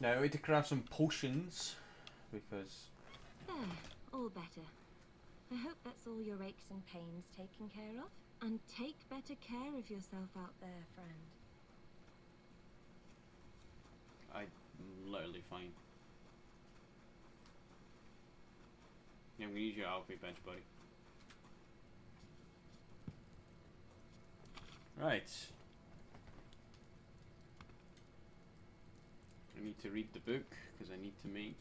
Now, I need to craft some potions because. There, all better. I hope that's all your aches and pains taken care of. And take better care of yourself out there, friend. I'm literally fine. Yeah, I'm gonna use your alchemy bench, buddy. Right. I need to read the book because I need to make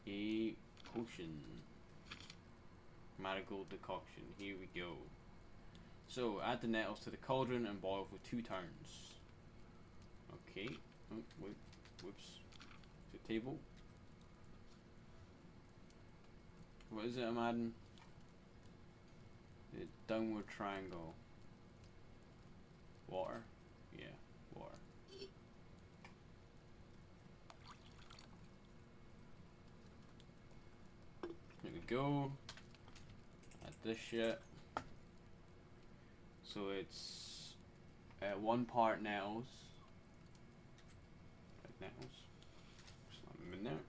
a potion. Marigold decoction. Here we go. So, add the nettles to the cauldron and boil for 2 turns. Okay. Oh, wait. Whoops. To the table. What is it I'm adding? The downward triangle. Water? Yeah, water. There we go. Add this shit. So it's 1 part nettles. Nettles. Slap them in there.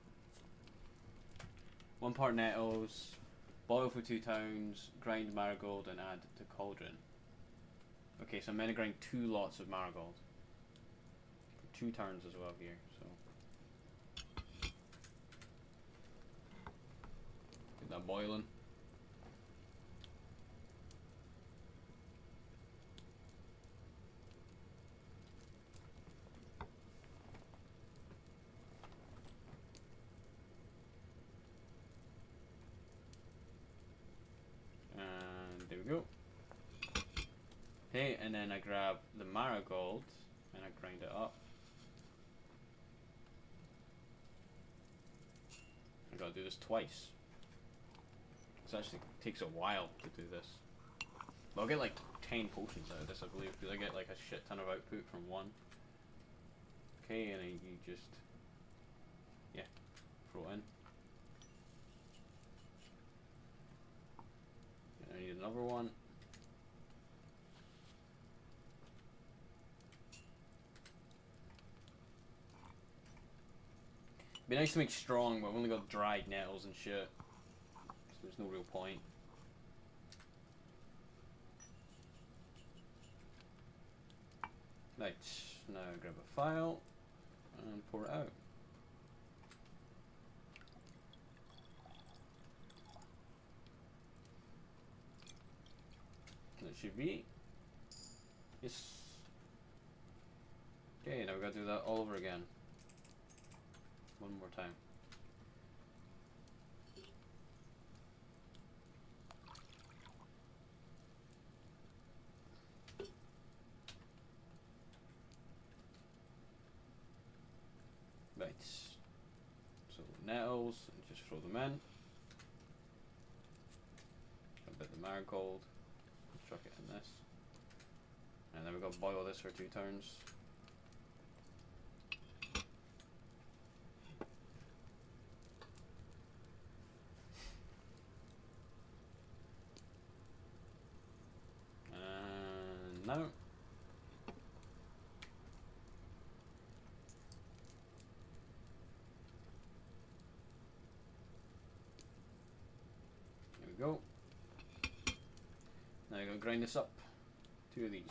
1 part nettles. Boil for 2 turns. Grind marigold and add to cauldron. Okay, so I'm gonna grind 2 lots of marigold. For 2 turns as well here. So get that boiling. There we go. Okay, and then I grab the marigold and I grind it up. I gotta do this twice. This actually takes a while to do this. But I'll get like 10 potions out of this, I believe, because I get like a shit ton of output from 1. Okay, and then you just, yeah, throw it in. I need another one. Be nice to make strong, but I've only got dried nettles and shit. So there's no real point. Right, now grab a file and pour it out. That should be. Yes. Okay, now we've got to do that all over again. 1 more time. Right. So nettles, and just throw them in. A bit of the marigold. Chuck it in this. And then we've got to boil this for 2 turns. And now. There we go. Now you're going to grind this up. 2 of these.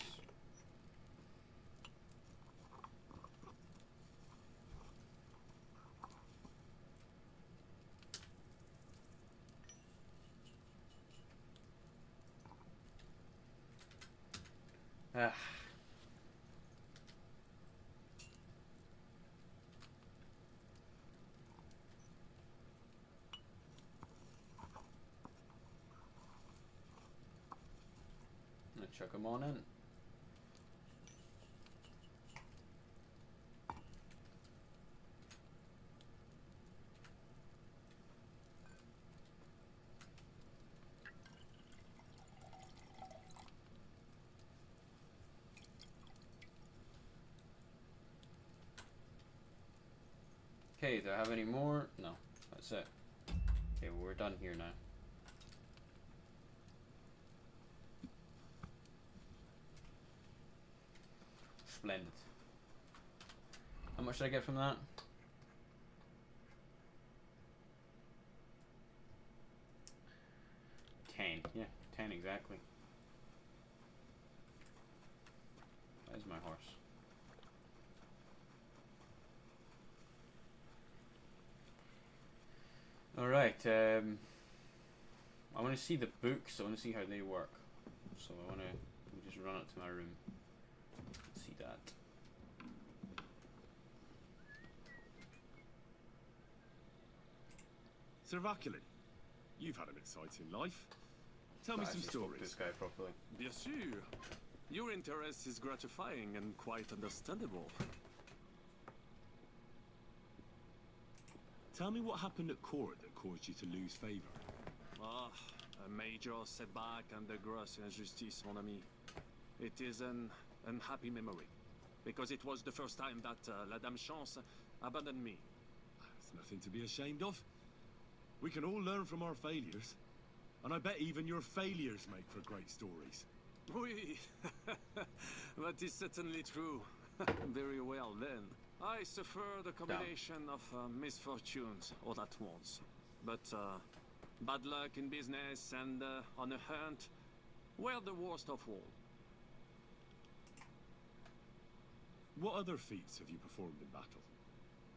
Ah. Let's chuck them on in. Okay, do I have any more? No, that's it. Okay, well, we're done here now. Splendid. How much did I get from that? 10. Yeah, 10 exactly. There's my horse. Alright, I want to see the books, I want to see how they work. So I want to just run up to my room. See that. Sir Vaculin, you've had an exciting life. Tell me some stories. This guy properly. Bien sûr. Your interest is gratifying and quite understandable. Tell me what happened at court that caused you to lose favor. Ah, a major setback and a gross injustice, mon ami. It is an unhappy memory, because it was the first time that La Dame Chance abandoned me. It's nothing to be ashamed of. We can all learn from our failures. And I bet even your failures make for great stories. Oui, that is certainly true. Very well then. I suffered a combination of misfortunes all at once. But bad luck in business and on a hunt were the worst of all. What other feats have you performed in battle?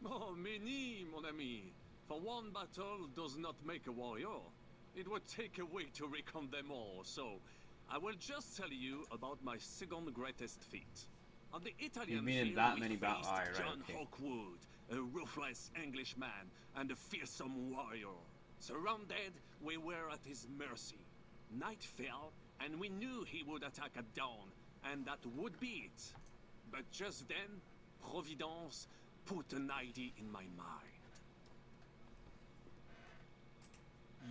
Oh, many, mon ami. For one battle does not make a warrior. It would take away to recount them all, so I will just tell you about my second greatest feat. On the Italian field, that we many faced right, John okay. Hawkwood, a ruthless Englishman and a fearsome warrior. Surrounded, we were at his mercy. Night fell, and we knew he would attack at dawn, and that would be it. But just then, Providence put an idea in my mind.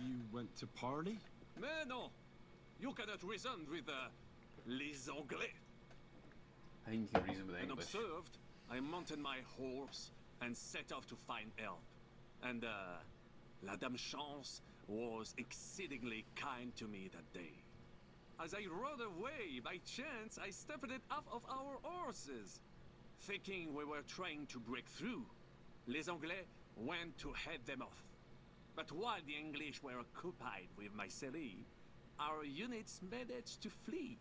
You went to parley? Mais non! You cannot reason with les Anglais. I think you can reason with English. Unobserved, I mounted my horse and set off to find help. And La Dame Chance was exceedingly kind to me that day. As I rode away, by chance, I stepped off of our horses. Thinking we were trying to break through, les Anglais went to head them off. But while the English were occupied with my city, our units managed to flee.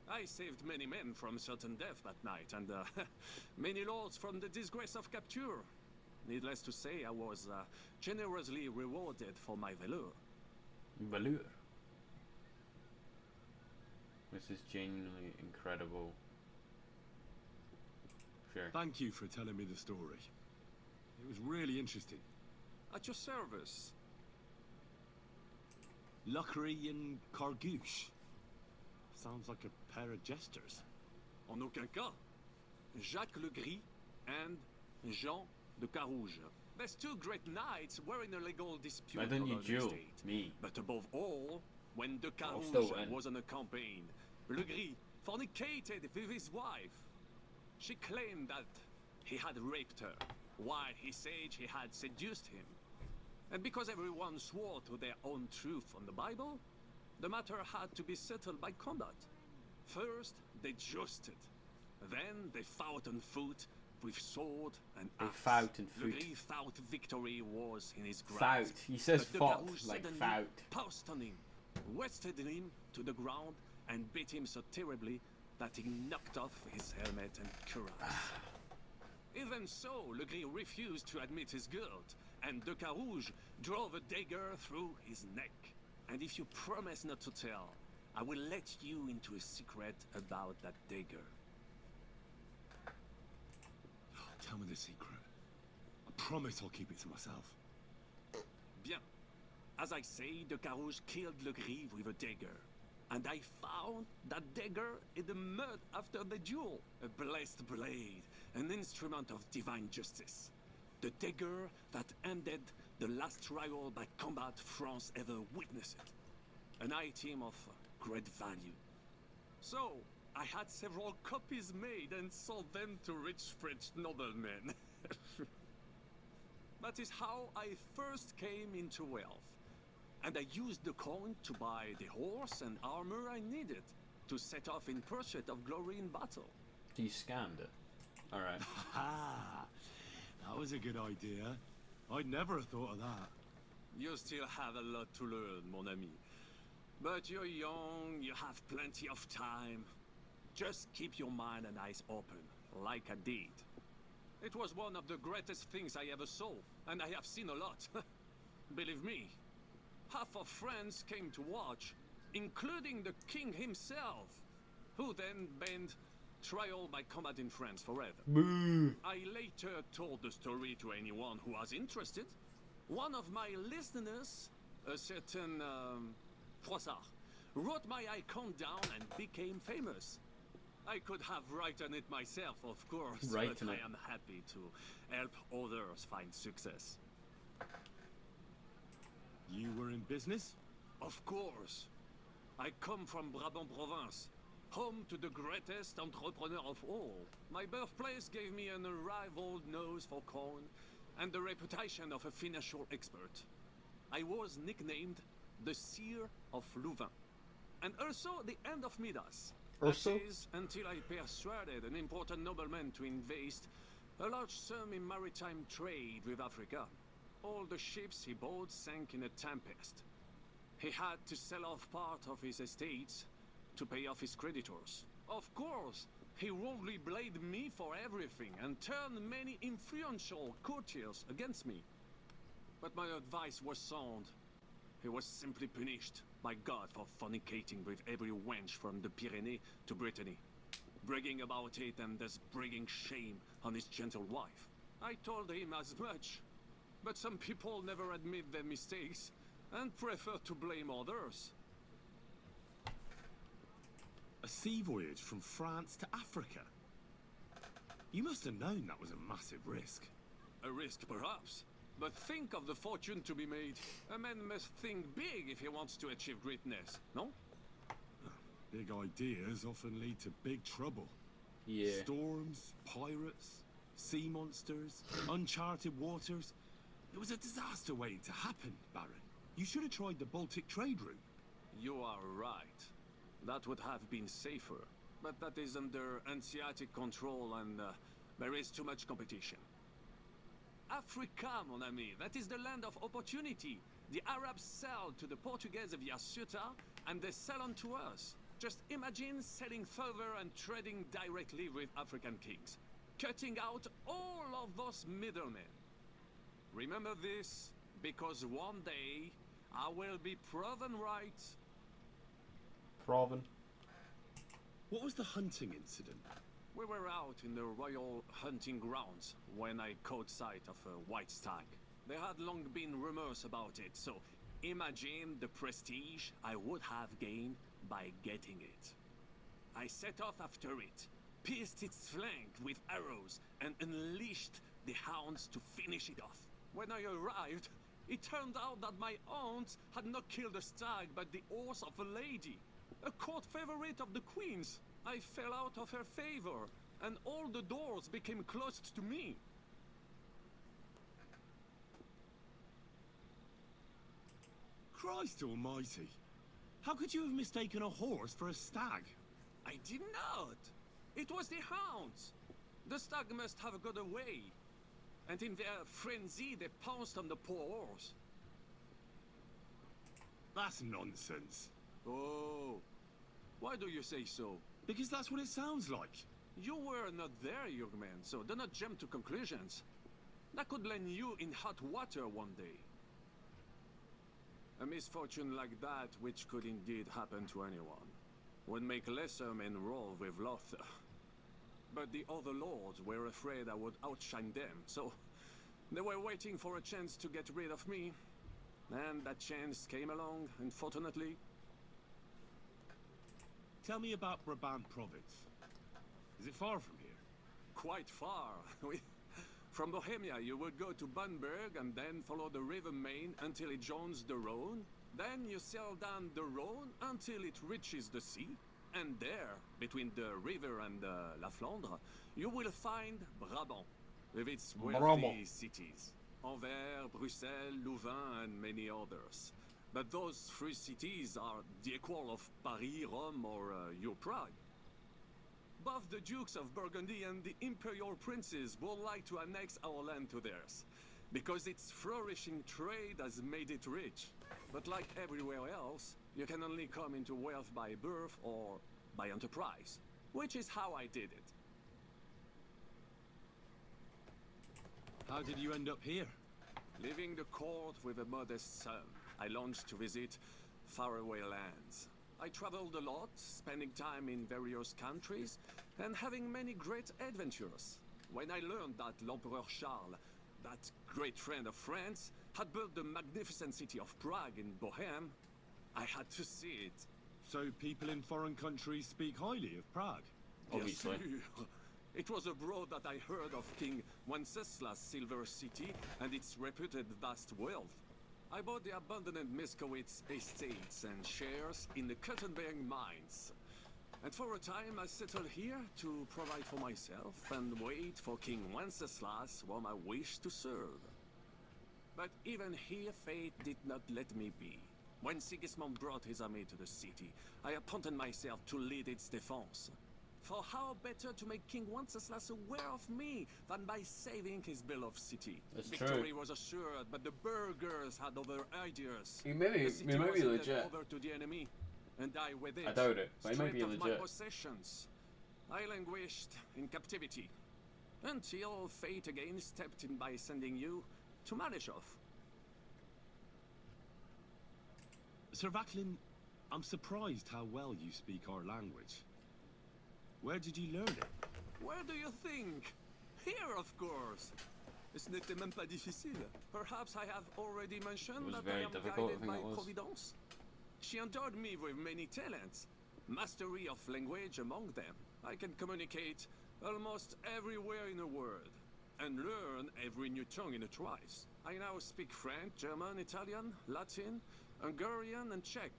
I saved many men from certain death that night, and many lords from the disgrace of capture. Needless to say, I was generously rewarded for my valor. Valor. This is genuinely incredible. Sure. Thank you for telling me the story. It was really interesting. At your service. Luckery and Cargouche. Sounds like a pair of jesters. En aucun cas. Jacques Le Gris and Jean de Carouge. These two great knights were in a legal dispute Why don't over you the duel estate. me? But above all, when de I'll Carouge still win. was on a campaign, Le Gris fornicated with his wife. She claimed that he had raped her, while he said he had seduced him. And because everyone swore to their own truth on the Bible, the matter had to be settled by combat. First, they jousted. Then they fought on foot with sword and axe. They fought on Le foot. Gris thought victory was in his grasp. Fought. He says But de fought, Carouge like suddenly fought. pounced on him, wrested him to the ground, and beat him so terribly that he knocked off his helmet and cuirass. Even so, Le Gris refused to admit his guilt, and de Carouge drove a dagger through his neck. And if you promise not to tell, I will let you into a secret about that dagger. Tell me the secret. I promise I'll keep it to myself. Bien. As I say, de Carouge killed Le Gris with a dagger. And I found that dagger in the mud after the duel. A blessed blade, an instrument of divine justice. The dagger that ended the last trial by combat France ever witnessed. An item of great value. So, I had several copies made and sold them to rich French noblemen. That is how I first came into wealth. And I used the coin to buy the horse and armor I needed to set off in pursuit of glory in battle. He scammed it. Alright. Ah, that was a good idea. I'd never have thought of that. You still have a lot to learn, mon ami. But you're young, you have plenty of time. Just keep your mind and eyes open, like I did. It was one of the greatest things I ever saw, and I have seen a lot. Believe me, half of France came to watch, including the king himself, who then banned trial by combat in France forever. Boo. I later told the story to anyone who was interested. One of my listeners, a certain Froissart, wrote my icon down and became famous. I could have written it myself, of course, but I am happy to help others find success. You were in business? Of course. I come from Brabant province, home to the greatest entrepreneur of all. My birthplace gave me an unrivaled nose for coin and the reputation of a financial expert. I was nicknamed the Seer of Louvain, and also the End of Midas. Also? That is, until I persuaded an important nobleman to invest a large sum in maritime trade with Africa. All the ships he bought sank in a tempest. He had to sell off part of his estates to pay off his creditors. Of course, he wrongly blamed me for everything and turned many influential courtiers against me. But my advice was sound. He was simply punished by God for fornicating with every wench from the Pyrenees to Brittany, bragging about it and thus bringing shame on his gentle wife. I told him as much, but some people never admit their mistakes and prefer to blame others. A sea voyage from France to Africa? You must have known that was a massive risk. A risk, perhaps. But think of the fortune to be made. A man must think big if he wants to achieve greatness, no? Big ideas often lead to big trouble. Yeah. Storms, pirates, sea monsters, uncharted waters. It was a disaster waiting to happen, Baron. You should have tried the Baltic trade route. You are right. That would have been safer. But that is under Hanseatic control and there is too much competition. Africa, mon ami, that is the land of opportunity. The Arabs sell to the Portuguese via Ceuta, and they sell on to us. Just imagine selling further and trading directly with African kings, cutting out all of those middlemen. Remember this, because one day I will be proven right. Proven. What was the hunting incident? We were out in the royal hunting grounds when I caught sight of a white stag. There had long been rumors about it, so imagine the prestige I would have gained by getting it. I set off after it, pierced its flank with arrows, and unleashed the hounds to finish it off. When I arrived, it turned out that my aunt had not killed a stag but the horse of a lady, a court favorite of the queen's. I fell out of her favor, and all the doors became closed to me. Christ almighty! How could you have mistaken a horse for a stag? I did not! It was the hounds! The stag must have got away, and in their frenzy they pounced on the poor horse. That's nonsense. Oh, why do you say so? Because that's what it sounds like. You were not there, young man, so do not jump to conclusions. That could land you in hot water one day. A misfortune like that, which could indeed happen to anyone, would make lesser men roll with laughter. But the other lords were afraid I would outshine them, so they were waiting for a chance to get rid of me. And that chance came along, unfortunately. Tell me about Brabant province. Is it far from here? Quite far. From Bohemia, you would go to Bamberg and then follow the river Main until it joins the Rhone. Then you sail down the Rhone until it reaches the sea. And there, between the river and La Flandre, you will find Brabant, with its wealthy cities. Anvers, Bruxelles, Louvain, and many others. But those three cities are the equal of Paris, Rome, or your Prague. Both the Dukes of Burgundy and the Imperial Princes would like to annex our land to theirs, because its flourishing trade has made it rich. But like everywhere else, you can only come into wealth by birth or by enterprise, which is how I did it. How did you end up here? Leaving the court with a modest sum, I launched to visit faraway lands. I traveled a lot, spending time in various countries, and having many great adventures. When I learned that l'Empereur Charles, that great friend of France, had built the magnificent city of Prague in Bohème, I had to see it. So people in foreign countries speak highly of Prague? Obviously. Bien sûr. It was abroad that I heard of King Wenceslas' silver city and its reputed vast wealth. I bought the abandoned Miskowitz estates and shares in the Kuttenberg mines. And for a time I settled here to provide for myself and wait for King Wenceslas whom I wished to serve. But even here fate did not let me be. When Sigismund brought his army to the city, I appointed myself to lead its defense. For how better to make King Wenceslas aware of me than by saving his beloved city? That's Victory true. was assured, but the burghers had other ideas. He may The city be was handed legit. over to the enemy, and I with it. I doubt it, but he might be stripped of my legit. possessions. I languished in captivity, until fate again stepped in by sending you to Malishov. Sir Vaclin, I'm surprised how well you speak our language. Where did you learn it? Where do you think? Here, of course. Ce n'était même pas difficile. Perhaps I have already mentioned It was that very I am difficult, I guided think by it was. Providence. She endowed me with many talents. Mastery of language among them. I can communicate almost everywhere in the world, and learn every new tongue in a trice. I now speak French, German, Italian, Latin, Hungarian, and Czech.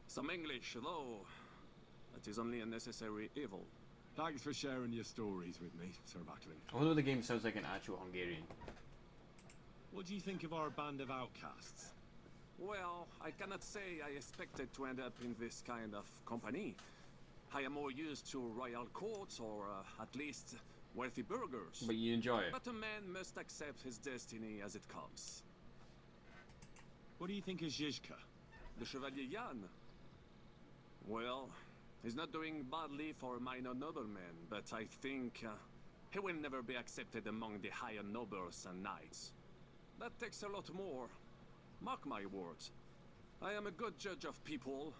Some English, though. That is only a necessary evil. Thanks for sharing your stories with me, Sir Vaclin. Although the game sounds like an actual Hungarian. What do you think of our band of outcasts? Well, I cannot say I expected to end up in this kind of company. I am more used to royal courts or at least wealthy burghers. But you enjoy it. But a man must accept his destiny as it comes. What do you think of Zizka? The Chevalier Jan? Well, he's not doing badly for a minor nobleman, but I think he will never be accepted among the higher nobles and knights. That takes a lot more. Mark my words. I am a good judge of people.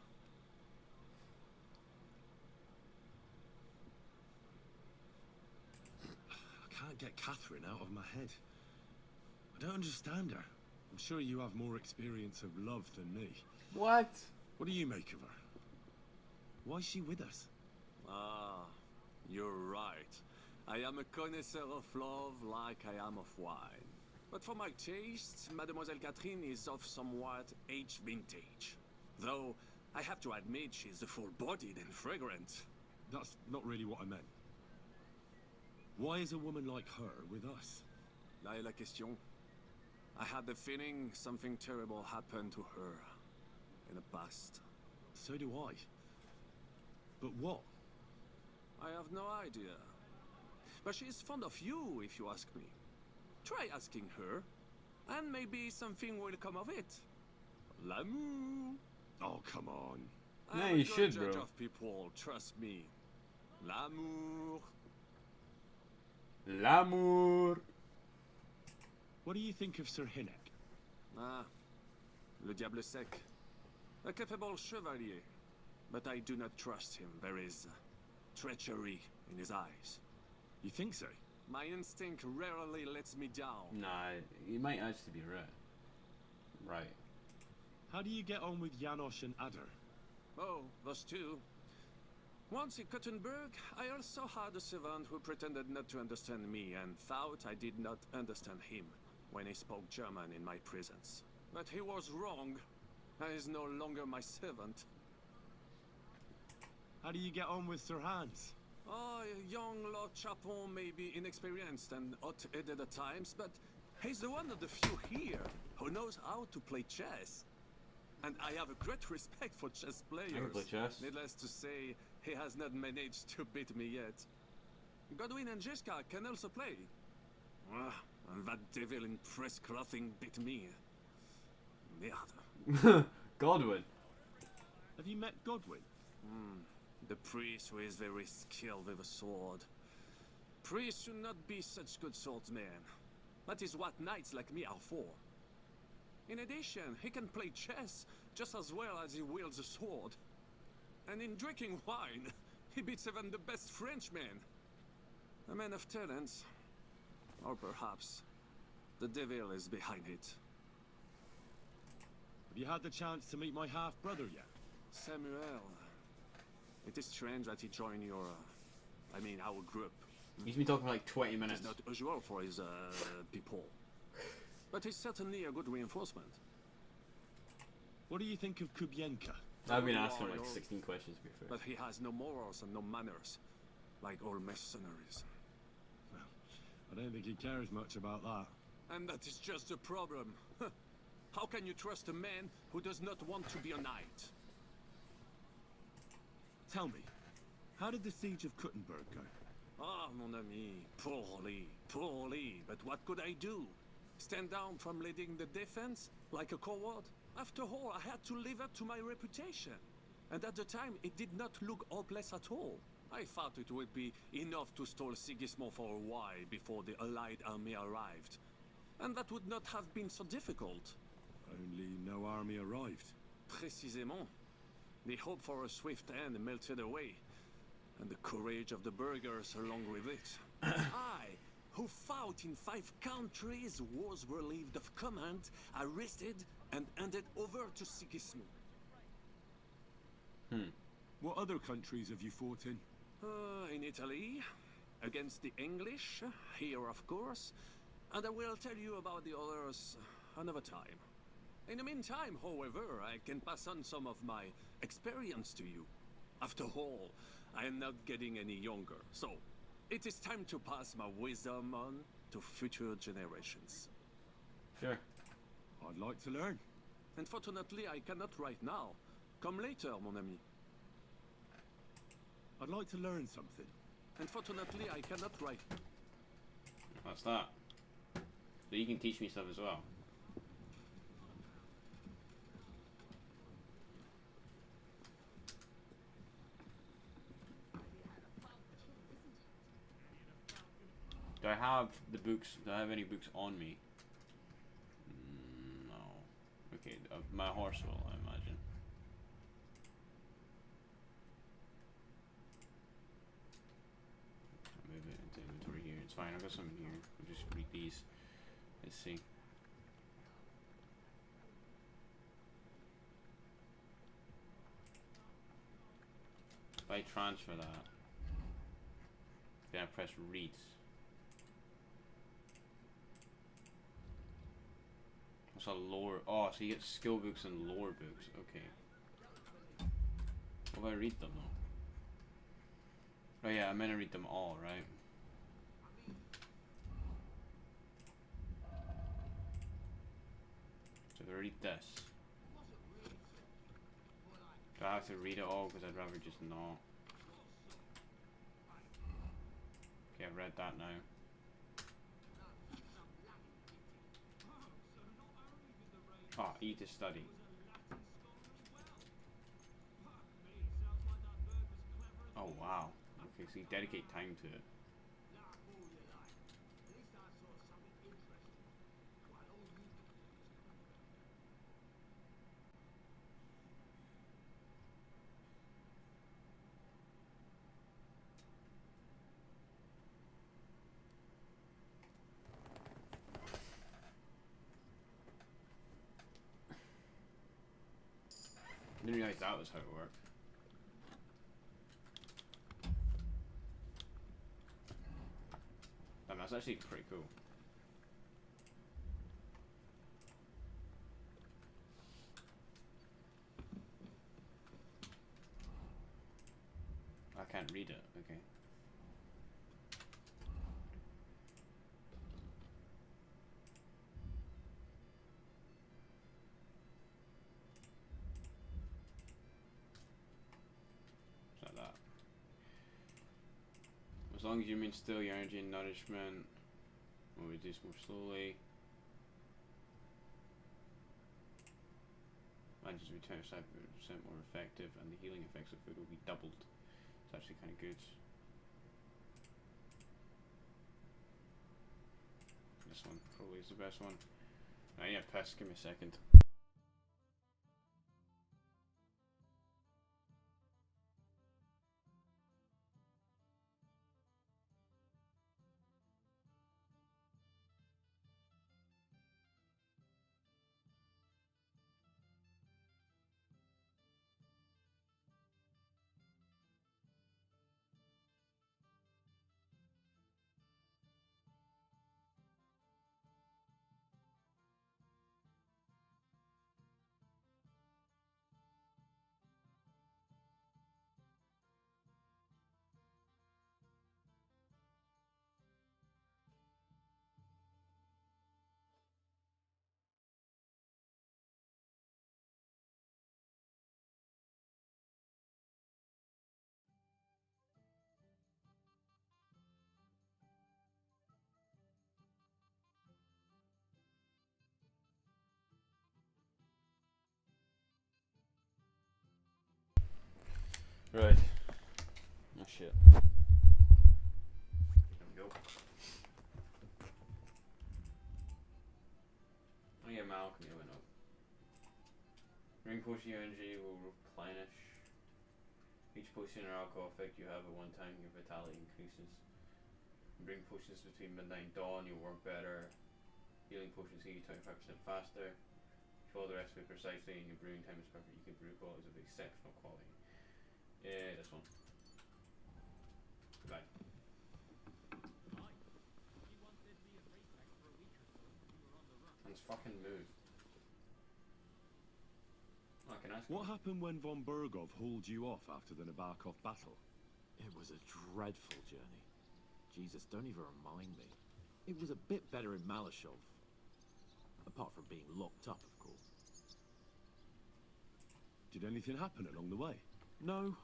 I can't get Catherine out of my head. I don't understand her. I'm sure you have more experience of love than me. What? What do you make of her? Why is she with us? Ah, you're right. I am a connoisseur of love like I am of wine. But for my tastes, Mademoiselle Catherine is of somewhat aged vintage. Though, I have to admit she's full-bodied and fragrant. That's not really what I meant. Why is a woman like her with us? Là est la question. I had the feeling something terrible happened to her in the past. So do I. But what? I have no idea. But she's fond of you, if you ask me. Try asking her, and maybe something will come of it. L'amour. Oh, come on. Yeah, I'm a you good should, judge bro. of people, trust me. L'amour. L'amour. What do you think of Sir Hynek? Ah, le diable sec. A capable chevalier. But I do not trust him. There is treachery in his eyes. You think so? My instinct rarely lets me down. Nah, you might actually be right. Right. How do you get on with Janosch and Adder? Oh, those two. Once in Kuttenberg, I also had a servant who pretended not to understand me and thought I did not understand him when he spoke German in my presence. But he was wrong. He is no longer my servant. How do you get on with Sir Hans? Oh, young Lord Chapon may be inexperienced and hot-headed at times, but He's the one of the few here who knows how to play chess. And I have a great respect for chess players. I can play chess. Needless to say, he has not managed to beat me yet. Godwin and Jeska can also play. Ah, and that devil in press clothing beat me. Merde. Godwin. Have you met Godwin? The priest who is very skilled with a sword. Priests should not be such good swordsmen. That is what knights like me are for. In addition, he can play chess just as well as he wields a sword. And in drinking wine, he beats even the best Frenchmen. A man of talents. Or perhaps the devil is behind it. Have you had the chance to meet my half-brother yet? Samuel. It is strange that he joined your... our group. He's been talking for like 20 minutes. It's not usual for his people. But he's certainly a good reinforcement. What do you think of Kubienka? I've been asking him like 16 questions before. But he has no morals and no manners. Like all mercenaries. Well, I don't think he cares much about that. And that is just the problem. How can you trust a man who does not want to be a knight? Tell me, how did the siege of Kuttenberg go? Ah, mon ami, poorly, poorly. But what could I do? Stand down from leading the defense like a coward? After all, I had to live up to my reputation. And at the time, it did not look hopeless at all. I thought it would be enough to stall Sigismund for a while before the Allied army arrived. And that would not have been so difficult. Only no army arrived. Précisément. The hope for a swift end melted away. And the courage of the burghers along with it. I, who fought in 5 countries, was relieved of command, arrested, and handed over to Sigismund. What other countries have you fought in? In Italy, against the English, here of course, and I will tell you about the others another time. In the meantime, however, I can pass on some of my experience to you. After all, I am not getting any younger, so it is time to pass my wisdom on to future generations. Sure. I'd like to learn. Unfortunately, I cannot right now. Come later, mon ami. I'd like to learn something. Unfortunately, I cannot right. What's that? So you can teach me stuff as well. Do I have the books? Do I have any books on me? No. Okay, my horse will, I imagine. Move it into inventory here. It's fine. I've got some in here. I'll just read these. Let's see. If I transfer that, then I press read. So lore. Oh, so you get skill books and lore books. Okay. What if I read them though? Oh yeah, I'm gonna read them all, right? So if I read this, do I have to read it all? Because I'd rather just not. Okay, I've read that now. Ah, E to study. Oh wow. Okay, so you dedicate time to it. I didn't realize that was how it worked. Damn, that's actually pretty cool. I can't read it, okay. As long as you remain still, your energy and nourishment will reduce more slowly. Magic will be 25% more effective, and the healing effects of food will be doubled. It's actually kind of good. This one probably is the best one. Right, yeah, piss. Give me a second. Right. Oh shit. There we go. Oh yeah, my alchemy went up. Ring potion energy will replenish. Each potion or alcohol effect you have at one time, your vitality increases. Bring potions between midnight and dawn, you'll work better. Healing potions heal you 25% faster. If you follow the recipe precisely and your brewing time is perfect, you can brew qualities of exceptional quality. Yeah, this one. Goodbye. Let's fucking move. Oh, can I ask What happened when von Bergov hauled you off after the Nabokov battle? It was a dreadful journey. Jesus, don't even remind me. It was a bit better in Malashov. Apart from being locked up, of course. Did anything happen along the way? No,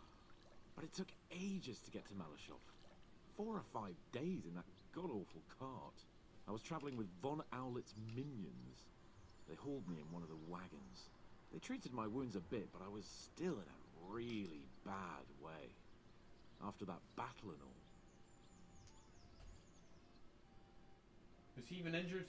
but it took ages to get to Malashov. 4 or 5 days in that god-awful cart. I was traveling with Von Owlet's minions. They hauled me in one of the wagons. They treated my wounds a bit, but I was still in a really bad way. After that battle and all. Is he even injured?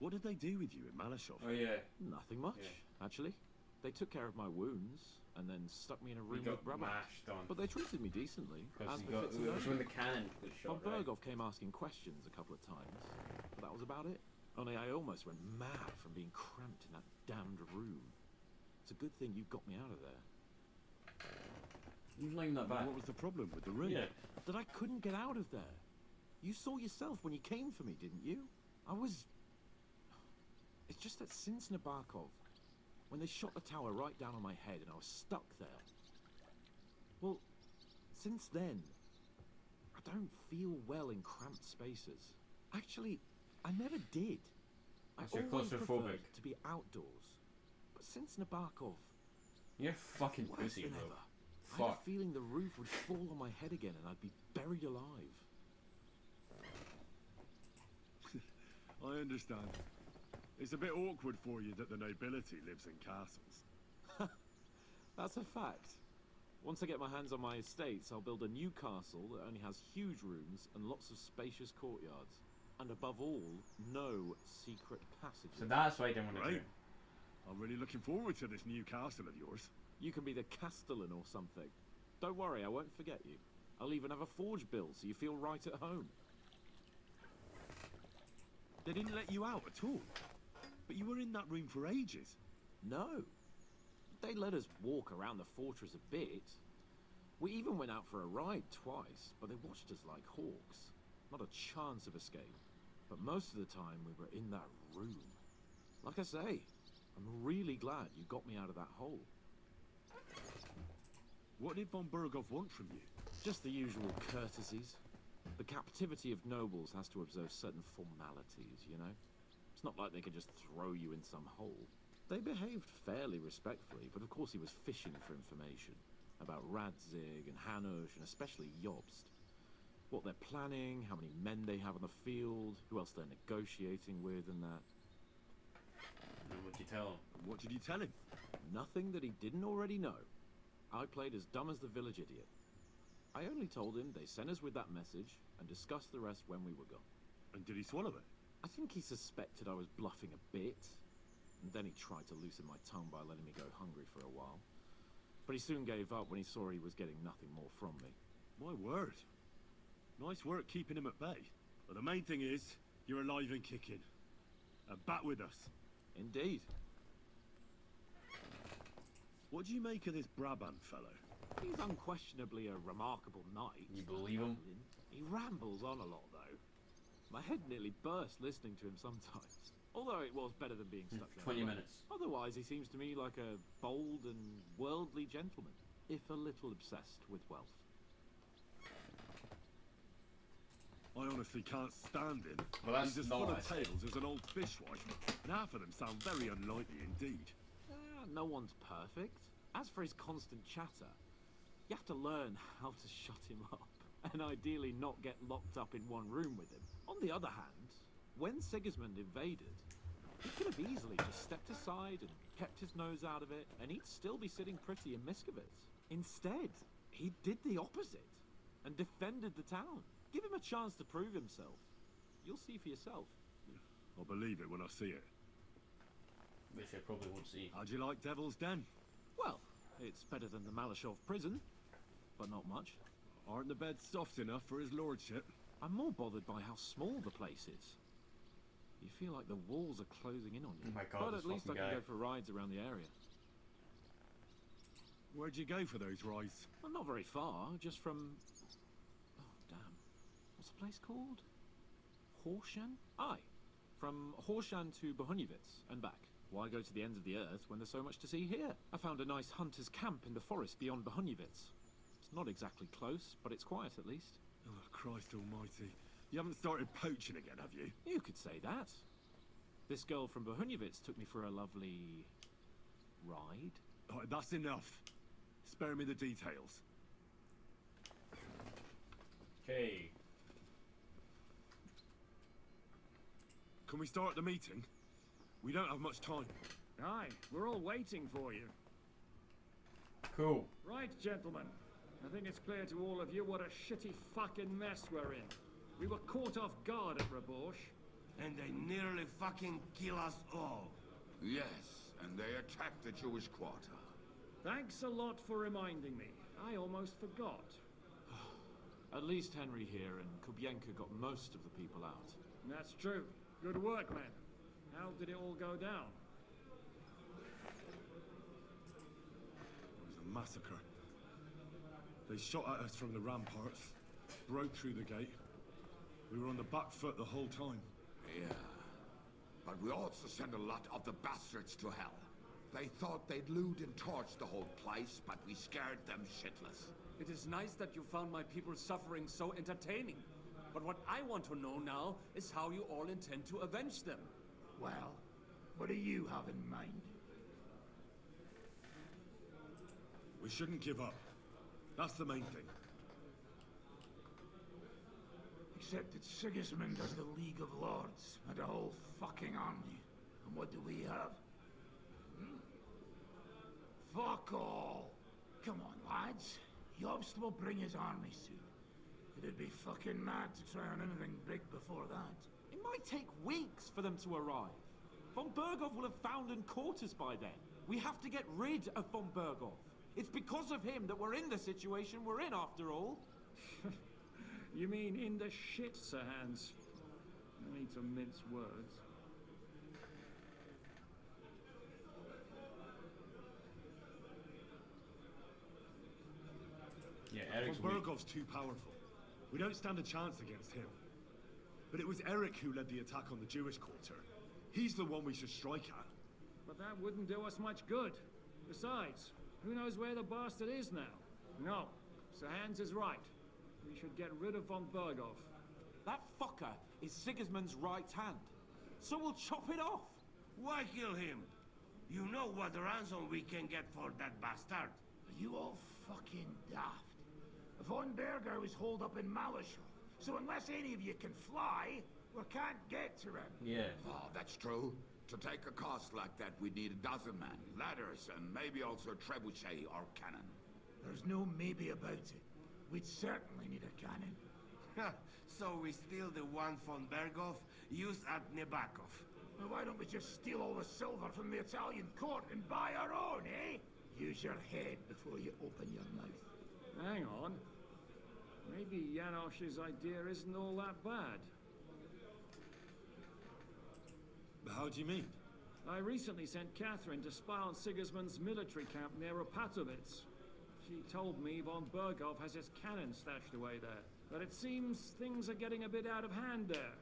What did they do with you in Malashov? Oh yeah. Nothing much, actually. They took care of my wounds, and then stuck me in a room with Brabant. Mashed on. But they treated me decently. As It was when the cannon was shot. Von Bergov came asking questions a couple of times, but that was about it. Only I almost went mad from being cramped in that damned room. It's a good thing you got me out of there. It was like that bad. What was the problem with the room? Yeah. That I couldn't get out of there. You saw yourself when you came for me, didn't you? It's just that since Nabokov, when they shot the tower right down on my head and I was stuck there. Well, since then, I don't feel well in cramped spaces. Actually, I never did. I always preferred to be outdoors. But since Nabokov... You're fucking pussy, bro. I had a feeling the roof would fall on my head again and I'd be buried alive. I understand. It's a bit awkward for you that the nobility lives in castles. That's a fact. Once I get my hands on my estates, I'll build a new castle that only has huge rooms and lots of spacious courtyards. And above all, no secret passages. So that's why I didn't want to do it. I'm really looking forward to this new castle of yours. You can be the castellan or something. Don't worry, I won't forget you. I'll even have a forge built so you feel right at home. They didn't let you out at all? But you were in that room for ages. No. They let us walk around the fortress a bit. We even went out for a ride twice, but they watched us like hawks. Not a chance of escape. But most of the time we were in that room. Like I say, I'm really glad you got me out of that hole. What did von Bergov want from you? Just the usual courtesies. The captivity of nobles has to observe certain formalities, you know? It's not like they could just throw you in some hole. They behaved fairly respectfully, but of course he was fishing for information. About Radzig and Hanush and especially Jobst. What they're planning, how many men they have on the field, who else they're negotiating with and that. And what'd you tell him? What did you tell him? Nothing that he didn't already know. I played as dumb as the village idiot. I only told him they sent us with that message and discussed the rest when we were gone. And did he swallow it? I think he suspected I was bluffing a bit, and then he tried to loosen my tongue by letting me go hungry for a while. But he soon gave up when he saw he was getting nothing more from me. My word. Nice work keeping him at bay. But the main thing is, you're alive and kicking. And back with us. Indeed. What do you make of this Brabant fellow? He's unquestionably a remarkable knight. You believe him? He rambles on a lot, though. My head nearly burst listening to him sometimes. Although it was better than being stuck there. 20 minutes. Otherwise, he seems to me like a bold and worldly gentleman, if a little obsessed with wealth. I honestly can't stand him. Well, that's He's as not full what I of said. tales as an old fishwife, and half of them sound very unlikely indeed. No one's perfect. As for his constant chatter, you have to learn how to shut him up, and ideally not get locked up in one room with him. On the other hand, when Sigismund invaded, he could have easily just stepped aside and kept his nose out of it, and he'd still be sitting pretty in Miskovitz. Instead, he did the opposite, and defended the town. Give him a chance to prove himself. You'll see for yourself. I'll believe it when I see it. Which I probably won't see. How'd you like Devil's Den? Well, it's better than the Malashov prison, but not much. Aren't the beds soft enough for his lordship? I'm more bothered by how small the place is. You feel like the walls are closing in on you. Oh my God, but this at least I fucking can guy. go for rides around the area. Where'd you go for those rides? Well, not very far, just from... Oh, damn. What's the place called? Horshan? Aye. From Horshan to Bohuniewicz and back. Why go to the ends of the earth when there's so much to see here? I found a nice hunter's camp in the forest beyond Bohuniewicz. It's not exactly close, but it's quiet at least. Oh, Christ almighty. You haven't started poaching again, have you? You could say that. This girl from Bohuniewicz took me for a lovely... ride. All right, that's enough. Spare me the details. Okay. Can we start the meeting? We don't have much time. Aye, we're all waiting for you. Cool. Right, gentlemen. I think it's clear to all of you what a shitty fucking mess we're in. We were caught off guard at Rabosh. And they nearly fucking kill us all. Yes, and they attacked the Jewish quarter. Thanks a lot for reminding me. I almost forgot. At least Henry here and Kubienka got most of the people out. That's true. Good work, men. How did it all go down? It was a massacre. They shot at us from the ramparts, broke through the gate. We were on the back foot the whole time. Yeah. But we also sent a lot of the bastards to hell. They thought they'd loot and torch the whole place, but we scared them shitless. It is nice that you found my people suffering so entertaining. But what I want to know now is how you all intend to avenge them. Well, what do you have in mind? We shouldn't give up. That's the main thing. Except that Sigismund has the League of Lords and a whole fucking army. And what do we have? Fuck all! Come on, lads. Jobst will bring his army soon. It'd be fucking mad to try on anything big before that. It might take weeks for them to arrive. Von Bergov will have found and caught us by then. We have to get rid of Von Bergov. It's because of him that we're in the situation we're in, after all. You mean in the shit, Sir Hans? No need to mince words. Yeah, Eric's Von weak. Bergov's too powerful. We don't stand a chance against him. But it was Eric who led the attack on the Jewish quarter. He's the one we should strike at. But that wouldn't do us much good. Besides, who knows where the bastard is now? No, Sir Hans is right. We should get rid of Von Bergov. That fucker is Sigismund's right hand. So we'll chop it off. Why kill him? You know what ransom we can get for that bastard. Are you all fucking daft? Von Berger was holed up in Malashov. So unless any of you can fly, we can't get to him. Yeah. Oh, that's true. To take a cost like that, we'd need a dozen men, ladders, and maybe also a trebuchet or cannon. There's no maybe about it. We'd certainly need a cannon. So we steal the one von Berghoff, used at Nebakov. Well, why don't we just steal all the silver from the Italian court and buy our own, eh? Use your head before you open your mouth. Hang on. Maybe Janosch's idea isn't all that bad. How do you mean? I recently sent Catherine to spy on Sigismund's military camp near Opatovitz. She told me von Berghoff has his cannon stashed away there. But it seems things are getting a bit out of hand there.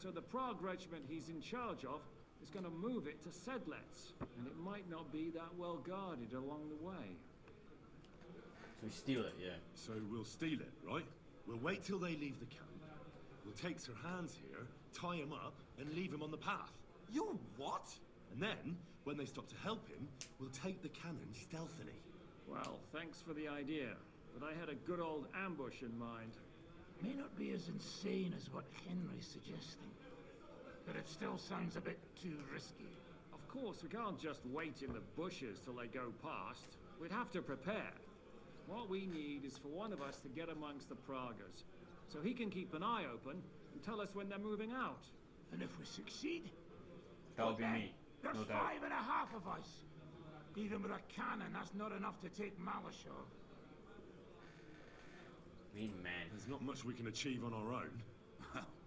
So the Prague regiment he's in charge of is going to move it to Sedlec. And it might not be that well guarded along the way. So we steal it, yeah. So we'll steal it, right? We'll wait till they leave the camp. We'll take Sir Hans here, tie him up, and leave him on the path. You what? And then, when they stop to help him, we'll take the cannon stealthily. Well, thanks for the idea. But I had a good old ambush in mind. May not be as insane as what Henry's suggesting. But it still sounds a bit too risky. Of course, we can't just wait in the bushes till they go past. We'd have to prepare. What we need is for one of us to get amongst the Praguers, so he can keep an eye open and tell us when they're moving out. And if we succeed, That'll be me. there's No doubt. 5.5 of us. Even with a cannon, that's not enough to take Malashov. Mean man. There's not much we can achieve on our own.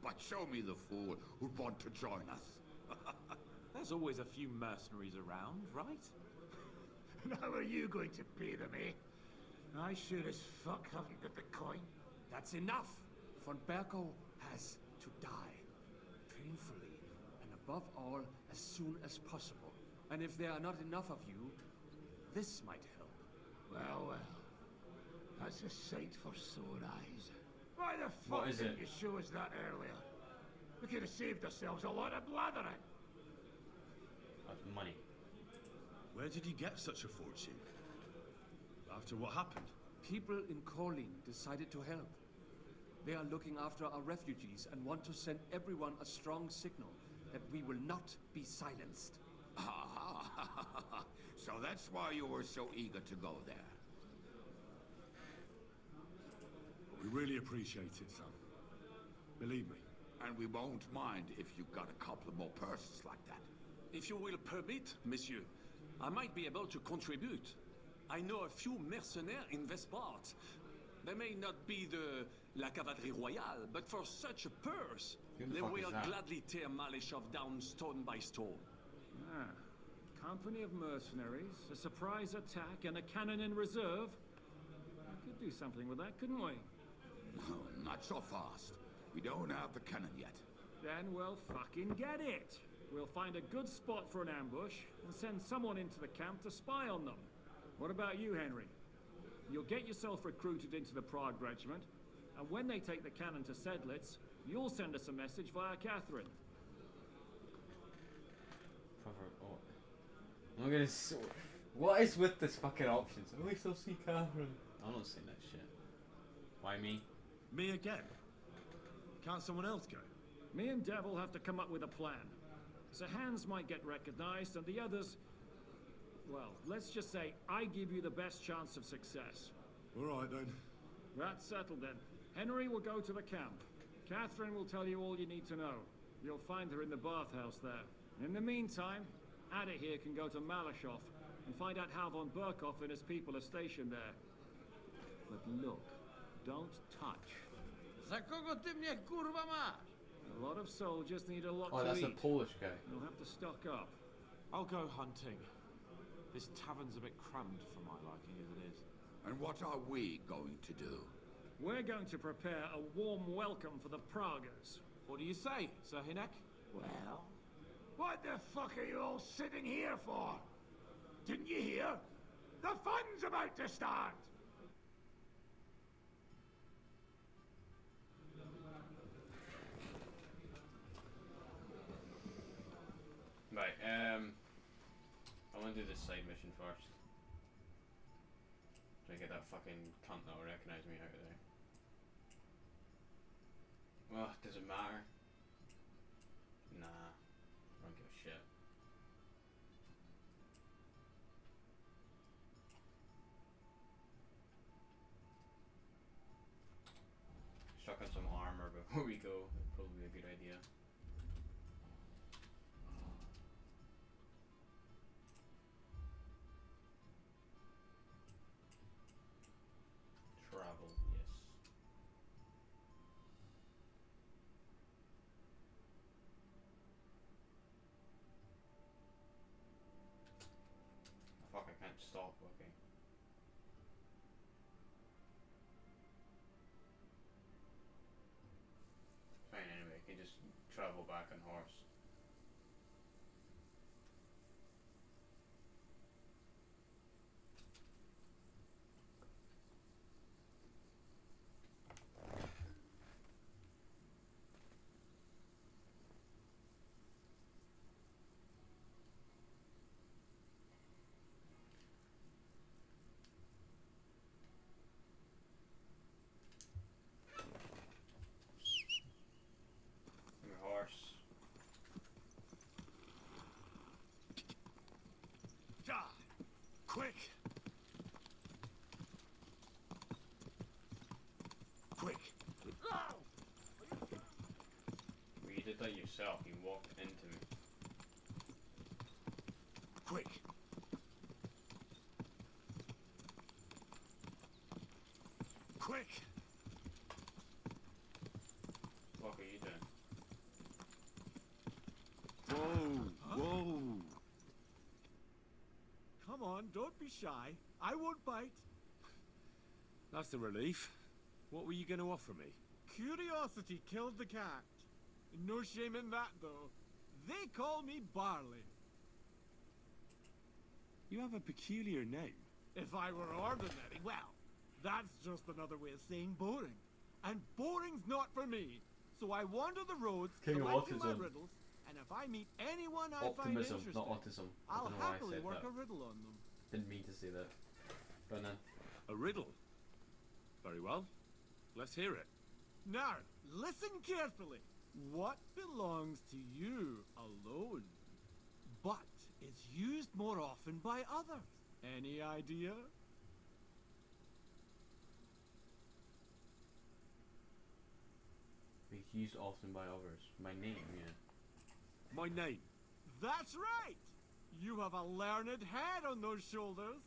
But show me the fool who'd want to join us. There's always a few mercenaries around, right? And how are you going to pay them, eh? I sure as fuck haven't got the coin. That's enough! Von Berko has to die. Painfully, and above all, as soon as possible. And if there are not enough of you, this might help. Well, well. That's a sight for sore eyes. Why the What fuck is didn't it? you show us that earlier? We could have saved ourselves a lot of blathering. That's money. Where did you get such a fortune? After what happened? People in Kolin decided to help. They are looking after our refugees and want to send everyone a strong signal that we will not be silenced. So that's why you were so eager to go there. We really appreciate it, son. Believe me. And we won't mind if you got a couple more purses like that. If you will permit, monsieur, I might be able to contribute. I know a few mercenaires in Vespart. They may not be the La Cavalerie Royale, but for such a purse, Who the they fuck is will that? gladly tear Maleshov down stone by stone. Ah, company of mercenaries, a surprise attack, and a cannon in reserve. We could do something with that, couldn't we? No, not so fast. We don't have the cannon yet. Then we'll fucking get it. We'll find a good spot for an ambush and send someone into the camp to spy on them. What about you, Henry? You'll get yourself recruited into the Prague regiment, and when they take the cannon to Sedlitz, you'll send us a message via Catherine. I'm gonna. What is with this fucking options? At least I'll see Catherine. I'm not saying that shit. Why me? Me again? Can't someone else go? Me and Dev will have to come up with a plan. So Hans might get recognized, and the others... Well, let's just say I give you the best chance of success. All right, then. That's settled then. Henry will go to the camp. Catherine will tell you all you need to know. You'll find her in the bathhouse there. In the meantime, Ada here can go to Malashov and find out how von Berkhoff and his people are stationed there. But look, don't touch. Za kogo ty mnie kurwa masz? A lot of soldiers need a lot Oh, to that's eat. the Polish guy. You'll have to stock up. I'll go hunting. This tavern's a bit crammed for my liking as it is. And what are we going to do? We're going to prepare a warm welcome for the Praguers. What do you say, Sir Hinek? Well, what the fuck are you all sitting here for? Didn't you hear? The fun's about to start! Right, I want to do this side mission first. Try to get that fucking cunt that will recognise me out of there. Well, does it matter? Nah, I don't give a shit. Chuck on some armor before we go. That'd probably be a good idea. Travel, yes. Fuck, I can't stop, okay. Fine, anyway, I can just travel back on horse. Your horse. God! Quick! Quick! Well, you did that yourself, you walked into me. Quick! Quick! What are you doing? Whoa, whoa. Come on, don't be shy. I won't bite. That's a relief. What were you going to offer me? Curiosity killed the cat. No shame in that, though. They call me Barley. You have a peculiar name. If I were ordinary, well, that's just another way of saying boring. And boring's not for me. So I wander the roads, King of collecting my autism. riddles, and if I meet anyone I find Optimism, interesting, not autism. I I'll don't know why I happily said work that. a riddle on them. Didn't mean to say that. But then, A riddle? Very well. Let's hear it. Now, listen carefully. What belongs to you alone, but is used more often by others? Any idea? it's used often by others. My name, yeah. My name. That's right! You have a learned head on those shoulders.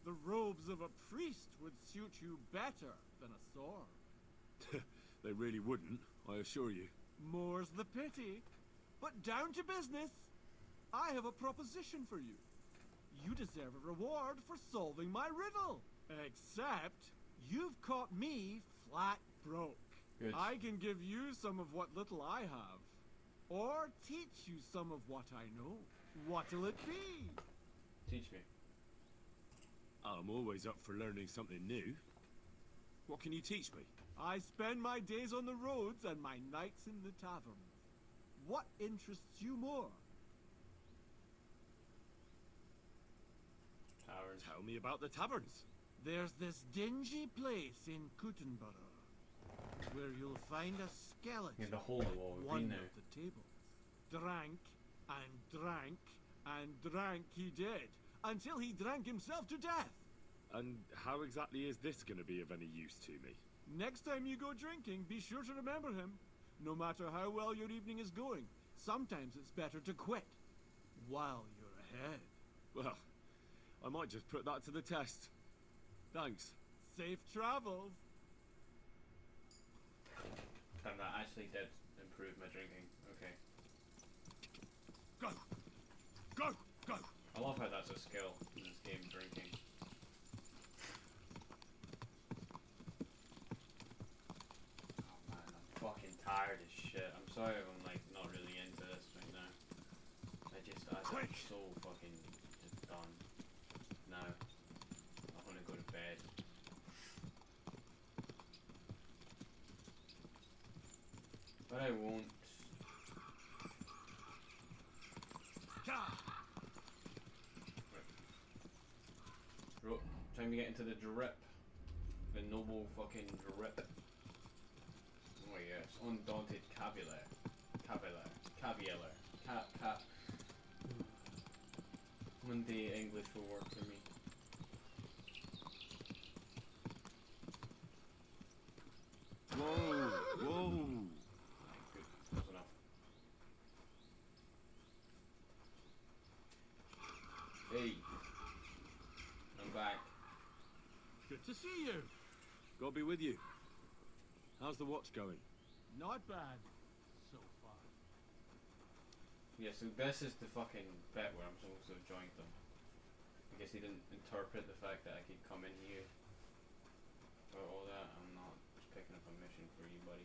The robes of a priest would suit you better than a sword. They really wouldn't, I assure you. More's the pity. But down to business. I have a proposition for you. You deserve a reward for solving my riddle. Except, you've caught me flat broke. Good. I can give you some of what little I have. Or teach you some of what I know. What'll it be? Teach me. I'm always up for learning something new. What can you teach me? I spend my days on the roads and my nights in the taverns. What interests you more? Taverns. Tell me about the taverns. There's this dingy place in Kuttenborough where you'll find a skeleton. Yeah, the hole in the wall. We've One been of there. the tables. Drank and drank and drank he did until he drank himself to death. And how exactly is this going to be of any use to me? Next time you go drinking, be sure to remember him. No matter how well your evening is going, sometimes it's better to quit while you're ahead. Well, I might just put that to the test. Thanks. Safe travels. Damn, that actually did improve my drinking. Okay. Go! Go! Go! I love how that's a skill in this game, drinking. Oh man, I'm fucking tired as shit. I'm sorry if I'm like not really into this right now. I'm so fucking just done. Now, I want to go to bed. But I won't. Time to get into the drip. The noble fucking drip. Oh yes, undaunted cavalier. Monday English will work for me. Whoa, whoa. Good, that's enough. Hey, I'm back. Good to see you. God be with you. How's the watch going? Not bad so far. Yeah, so this is the fucking bit where I'm supposed to have joined them. I guess he didn't interpret the fact that I could come in here. Or all that. I'm not just picking up a mission for you, buddy.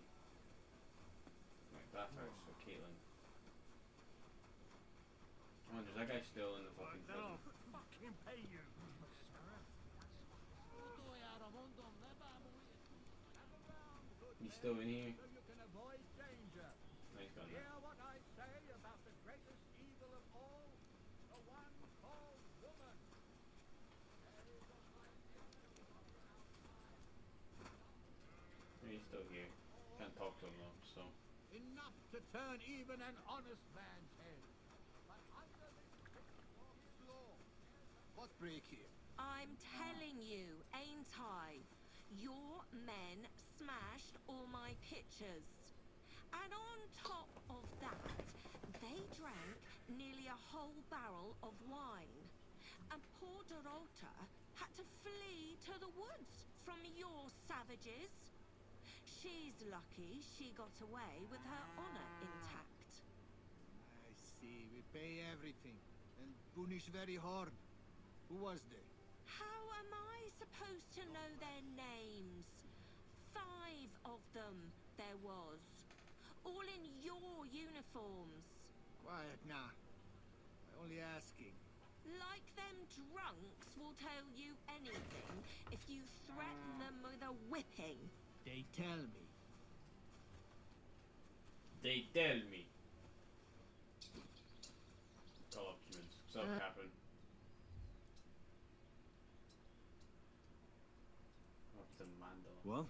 Right, bathhouse for Caitlin. Oh, there's that guy still in the fucking prison. Fucking pay you. He's still in here? So you can avoid danger. No, he's gone Hear now. what I say about the greatest evil of all, the one called woman. He's still here. Can't talk to him though, so. Enough to turn even an honest man's head. But under this pitchfork's law, What break here? I'm telling you, ain't I? Your men smashed all my pictures. And on top of that, they drank nearly a whole barrel of wine. And poor Dorota had to flee to the woods from your savages. She's lucky she got away with her honor intact. I see. We pay everything. And punish very hard. Who was there? How am I supposed to know their names? 5 of them there was. All in your uniforms. Quiet now. I'm only asking. Like them drunks will tell you anything if you threaten them with a whipping. They tell me. They tell me. Call up humans. What's up, Captain? Up to Mandela. Well,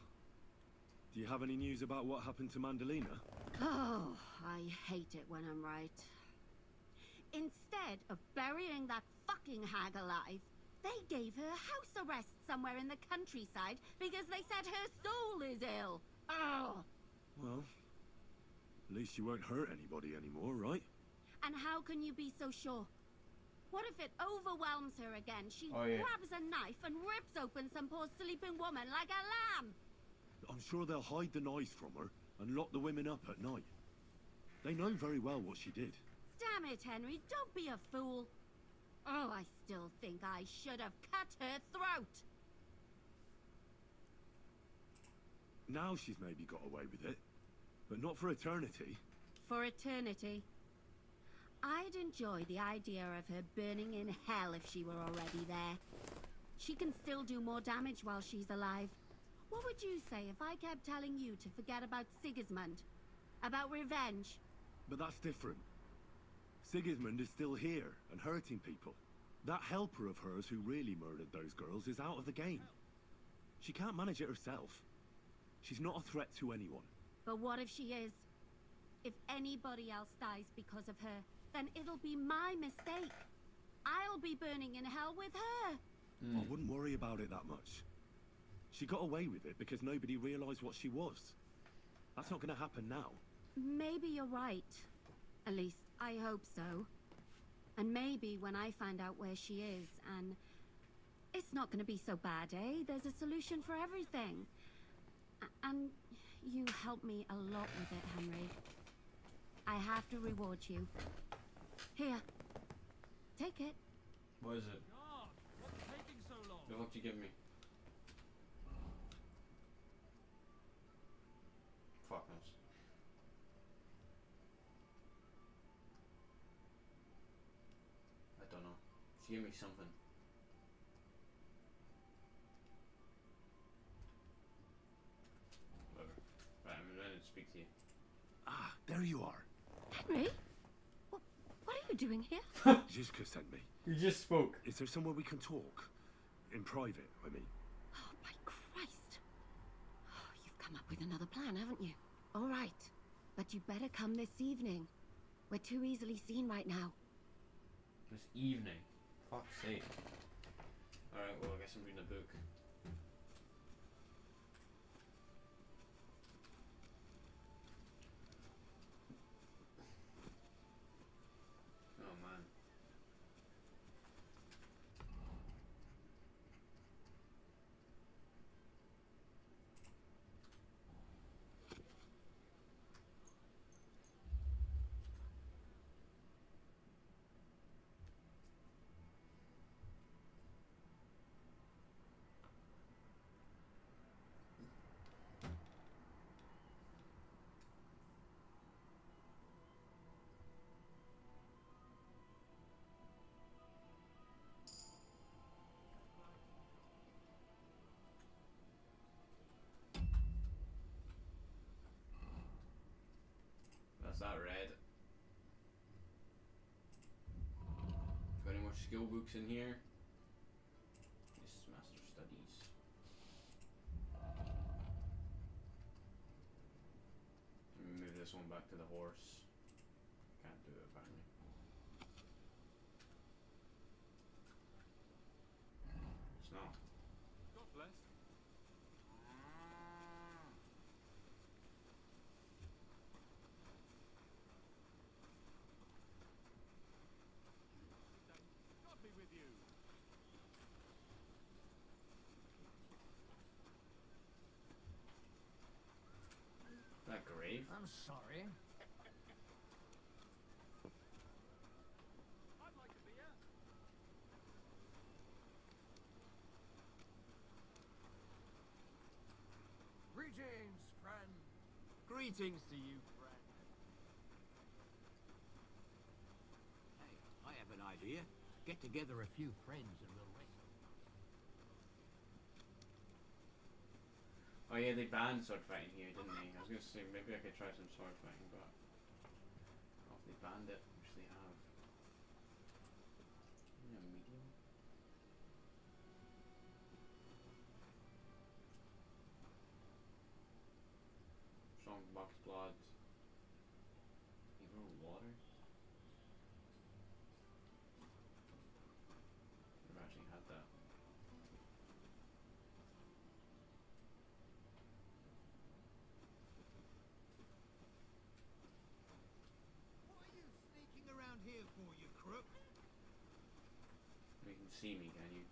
do you have any news about what happened to Mandalina? Oh, I hate it when I'm right. Instead of burying that fucking hag alive, they gave her house arrest somewhere in the countryside because they said her soul is ill. Oh! Well, at least you won't hurt anybody anymore, right? And how can you be so sure? What if it overwhelms her again? She Oh, yeah. grabs a knife and rips open some poor sleeping woman like a lamb. I'm sure they'll hide the knives from her and lock the women up at night. They know very well what she did. Damn it, Henry, don't be a fool. Oh, I still think I should have cut her throat. Now she's maybe got away with it, but not for eternity. For eternity. I'd enjoy the idea of her burning in hell if she were already there. She can still do more damage while she's alive. What would you say if I kept telling you to forget about Sigismund? About revenge? But that's different. Sigismund is still here and hurting people. That helper of hers who really murdered those girls is out of the game. She can't manage it herself. She's not a threat to anyone. But what if she is? If anybody else dies because of her, then it'll be my mistake. I'll be burning in hell with her. I wouldn't worry about it that much. She got away with it because nobody realized what she was. That's not going to happen now. Maybe you're right. At least, I hope so. And maybe when I find out where she is, and it's not going to be so bad, eh? There's a solution for everything. And you helped me a lot with it, Henry. I have to reward you. Here. Take it. What is it? God, what's taking so long? The fuck you give me? Fuck knows. I don't know. She gave me something. Whatever. Right, I'm ready to speak to you. Ah, there you are. Henry? What are you doing here? Zizka sent me. You just spoke. Is there somewhere we can talk? In private, I mean. Oh, my Christ. Oh, you've come up with another plan, haven't you? All right, but you better come this evening. We're too easily seen right now. This evening. Fuck's sake. Alright, well, I guess I'm reading a book. Oh man. That's that red. Got any more skill books in here? This is Master Studies. Let me move this one back to the horse. Can't do it apparently. It's not. God bless. God be with you. That grave? I'm sorry. I'd like a beer. Greetings, friend. Greetings to you, friend. Hey, I have an idea. Get together a few friends and we'll wrestle. Oh yeah, they banned sword fighting here, didn't they? I was gonna say maybe I could try some sword fighting, but I don't know if they banned it, which they have. Yeah, medium. Strong box blood. Evil water. Never actually had that. What are you sneaking around here for, you crook? You can see me, can you?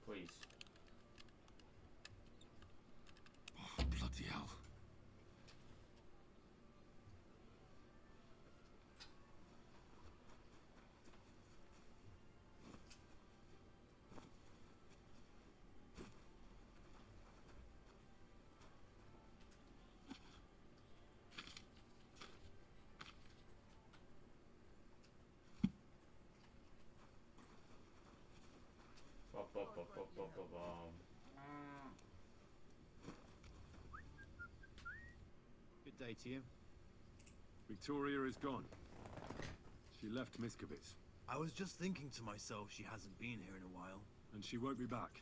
Please. Oh, bloody hell. Bop, bop, bop, bop, bop, bop, bop. Good day to you. Victoria is gone. She left Miskovitz, I was just thinking to myself she hasn't been here in a while. and she won't be back.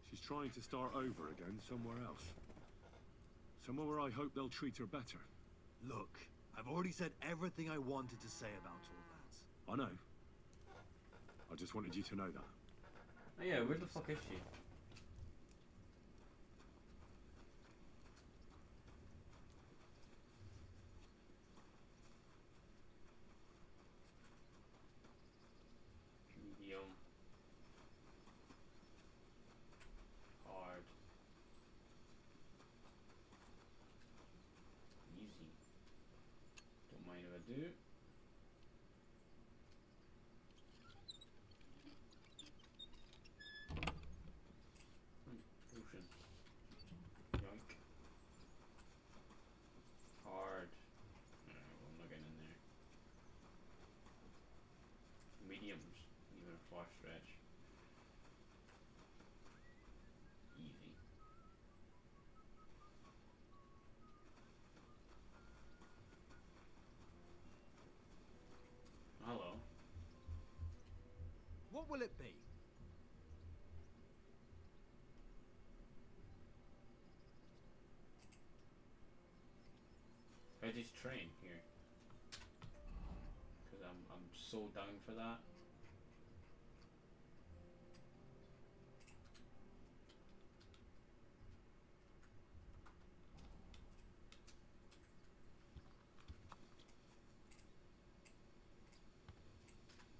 She's trying to start over again somewhere else. Somewhere where I hope they'll treat her better. Look, I've already said everything I wanted to say about all that. I know. I just wanted you to know that. Oh yeah, where the fuck is she? Medium. Hard. Easy. Don't mind if I do. Ocean. Yoink. Hard. No, I'm not getting in there. Mediums. Even a far stretch. Easy. What will it be? I just train here. Because I'm so down for that.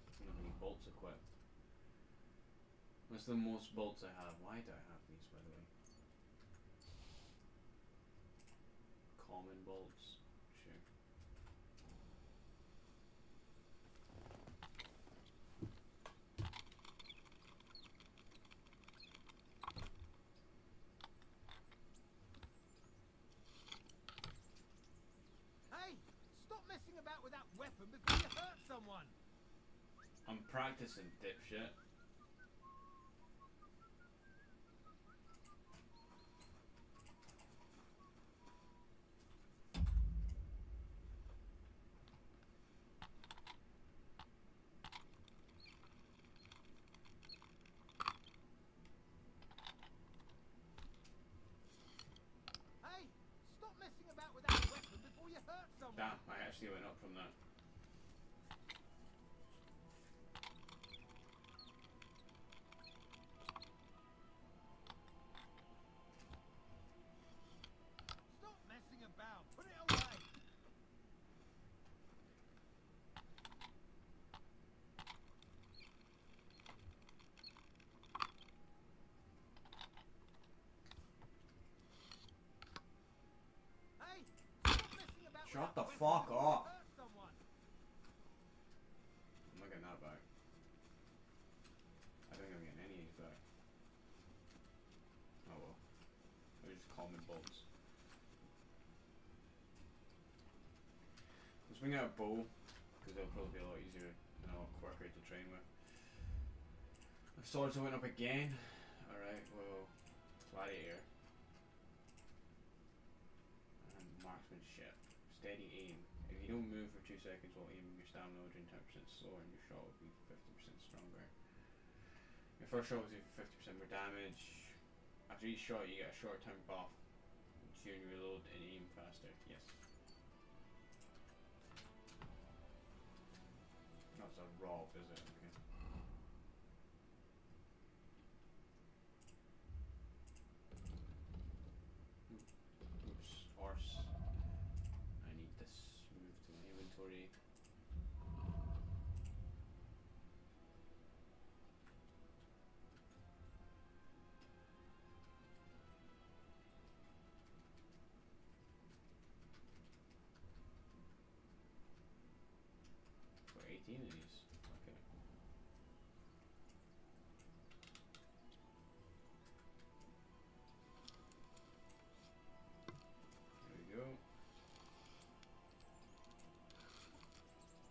I don't have any bolts equipped. That's the most bolts I have. Why do I have these, by the way? Common bolts. Sure. Hey, stop messing about with that weapon before you hurt someone. I'm practicing, dipshit. Hey, stop messing about with that weapon before you hurt someone. Damn, I actually went up from that. Stop messing about. Put it away. Hey, stop messing about with Shut that the weapon fuck before you up. hurt someone. I'm not getting that back. I think I'm getting any of these back. Oh well. They're just common bolts. Let's bring out a bow, because it'll probably be a lot easier and a lot quicker to train with. The swords went up again. Alright, well, gladiator. And marksmanship. Steady aim. If you don't move for 2 seconds while aiming, your stamina will drain 10% slower and your shot will be 50% stronger. Your first shot will do 50% more damage. After each shot, you get a short-term buff. So you can reload and aim faster. Yes. That's a rob, is it? Okay. Oops, arse. I need this moved to my inventory. For 18 of these. Okay. There we go.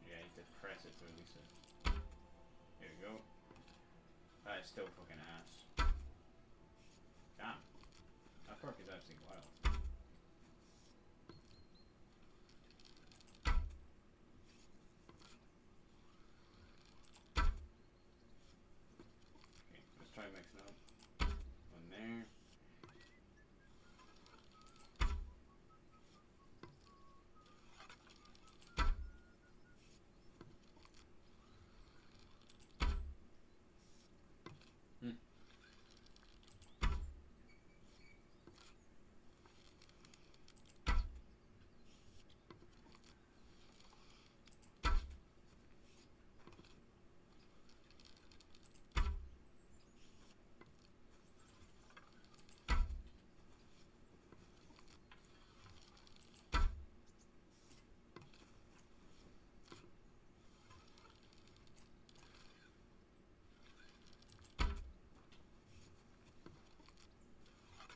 Yeah, you have to press it to release it. There we go. That is still fucking ass. Damn. That perk is actually wild. Okay, let's try mixing up. One there.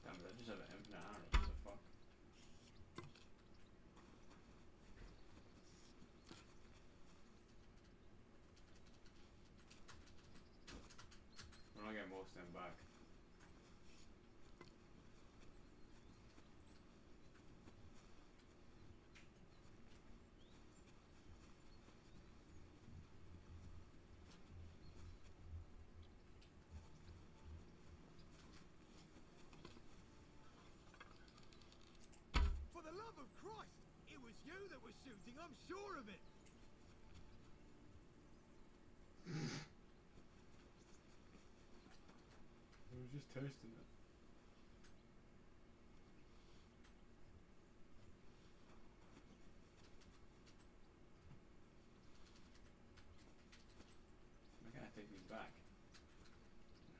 Damn, I just have an infinite arrow. What the fuck? We're not getting most of them back. of Christ! It was you that was shooting, I'm sure of it! I was just toasting it. I gotta take these back.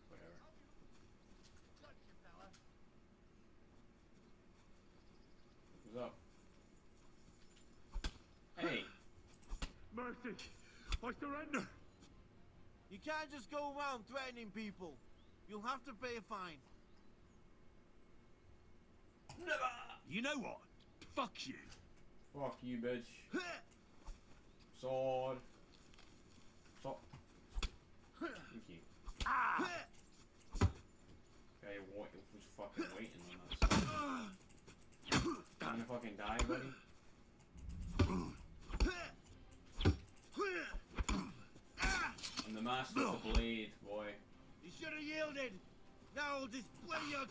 Whatever. What's up? Hey! Mercy! I surrender! You can't just go around threatening people. You'll have to pay a fine. Never! You know what? Fuck you! Fuck you, bitch. Sword. Sword. Thank you. Ah! Okay, what was fucking waiting on us? Gonna fucking die, buddy? I'm the master of the blade, boy. You should have yielded. Now I'll display your...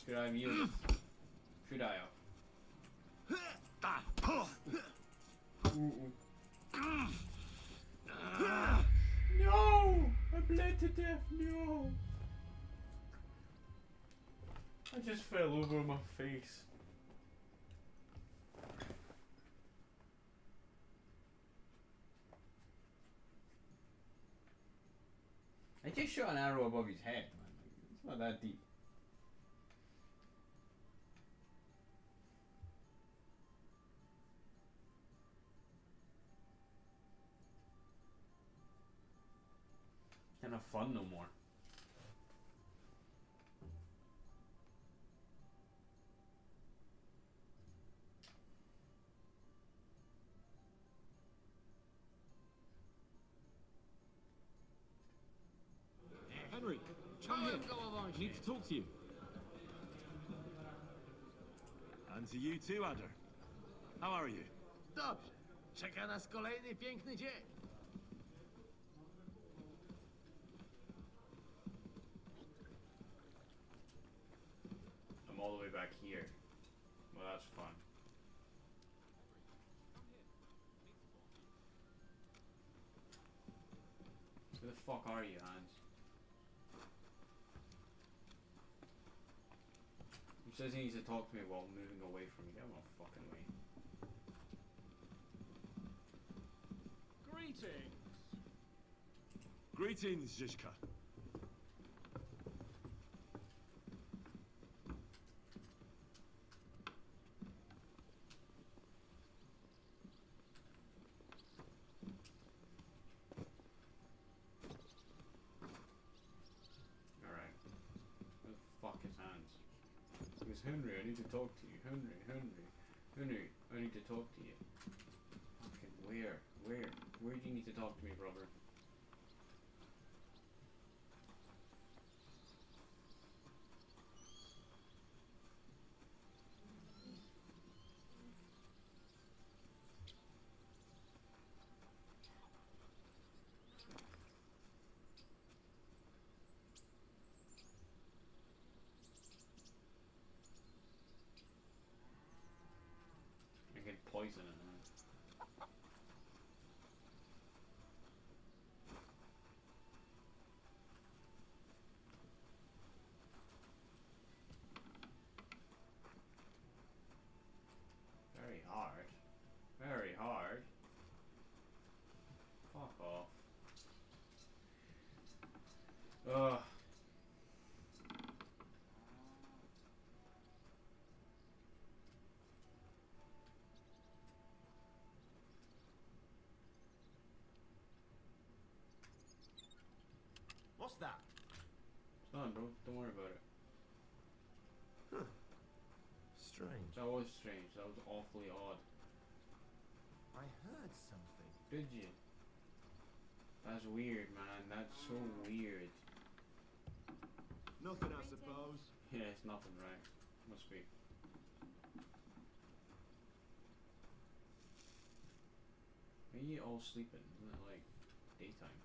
Should I have yielded? Should I have? No! I bled to death, no! I just fell over my face. I just shot an arrow above his head, man. It's not that deep. It's not fun no more. Henry, come here. I need to talk to you. And to you too, Adder. How are you? Dobrze. Czeka nas kolejny piękny dzień. I'm all the way back here. Well, that's fun. Who the fuck are you, Hans? He says he needs to talk to me while moving away from me. Get him a fucking way. Greetings. Greetings, Zizka. Alright. Who the fuck is Hans? He goes, Henry, I need to talk to you. Henry, I need to talk to you. Fucking where? Where do you need to talk to me, brother? I can poison it, man. Very hard. Very hard. Fuck off. Ugh. What's that? It's not, bro. Don't worry about it. Huh. Strange. That was strange. That was awfully odd. I heard something. Did you? That's weird, man. That's so weird. Nothing, I suppose. Yeah, it's nothing, right? Must be. Why are you all sleeping? Isn't it like daytime?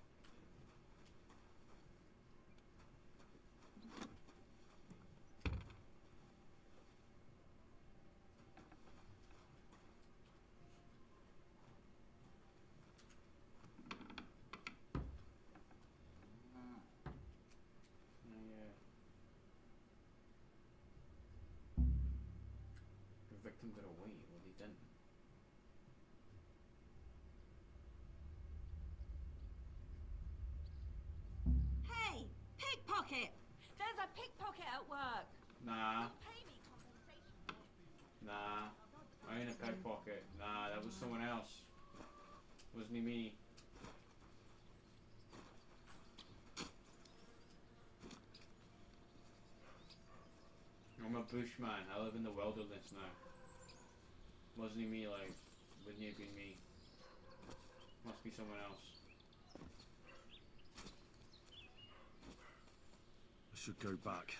him get away, well he didn't. Hey, pickpocket! There's a pickpocket at work. Nah, You'll pay me compensation. nah. I ain't a pickpocket. Nah, that was someone else. Wasn't me. I'm a bushman. I live in the wilderness now. Wasn't he me, like, wouldn't he have been me? Must be someone else. I should go back.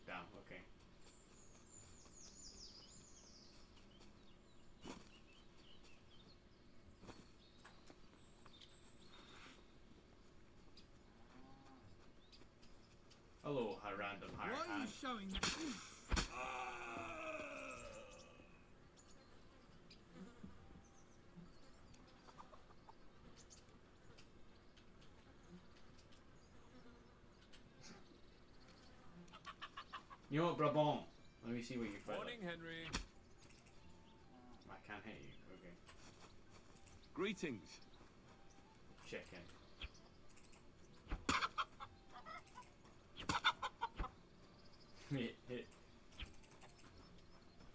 Damn, okay. Hello, hi random hire Why are you hand. showing that? You know what, Brabant? Let me see what you fight. Morning, Henry. I can't hit you. Okay. Greetings. Chicken. Hit.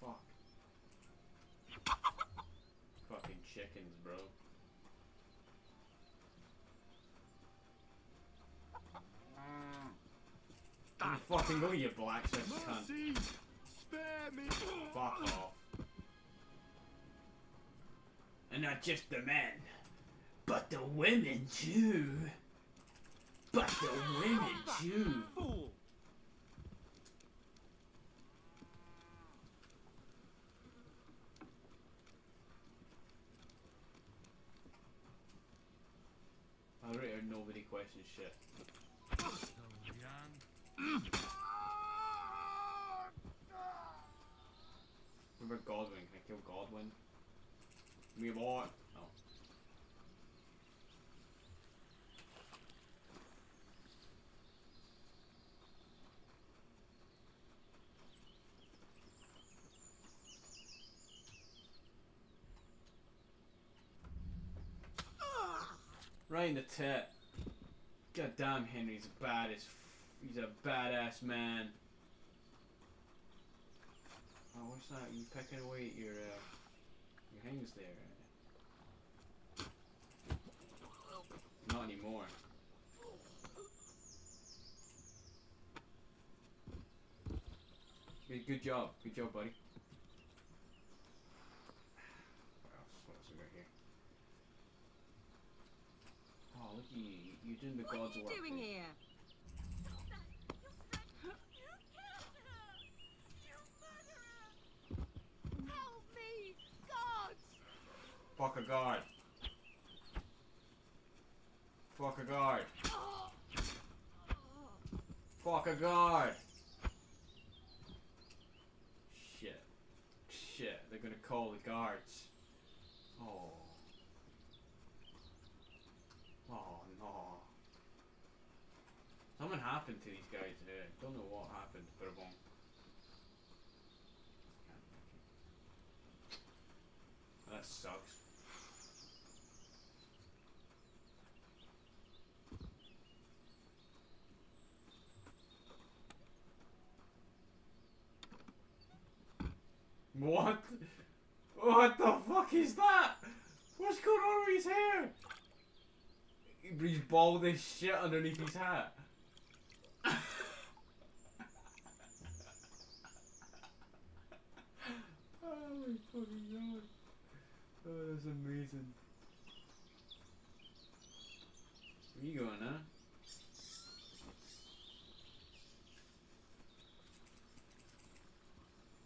Fuck. Fucking chickens, bro. You fucking go, you black sex cunt. Mercy! Spare me! Fuck off. And not just the men, but the women too. But the women too. Fool! I rate her nobody questions shit. What about Godwin? Can I kill Godwin? Me boy. No. Right in the tit. God damn, Henry's bad as he's a badass man. Oh, what's that? You pecking away at your hangs there. Not anymore. Good job, buddy. What else we got here? Oh, look, you're doing the God's work. What are you doing there. here? Help me! God! Fuck a guard. Fuck a guard. Fuck a guard. Shit, they're gonna call the guards. Oh. Oh no. Something happened to these guys today. I don't know what happened, but it won't. That sucks. What? What the fuck is that? What's going on with his hair? He's bald as shit underneath his hat. Oh my fucking god. Oh, that's amazing. Where you going, huh?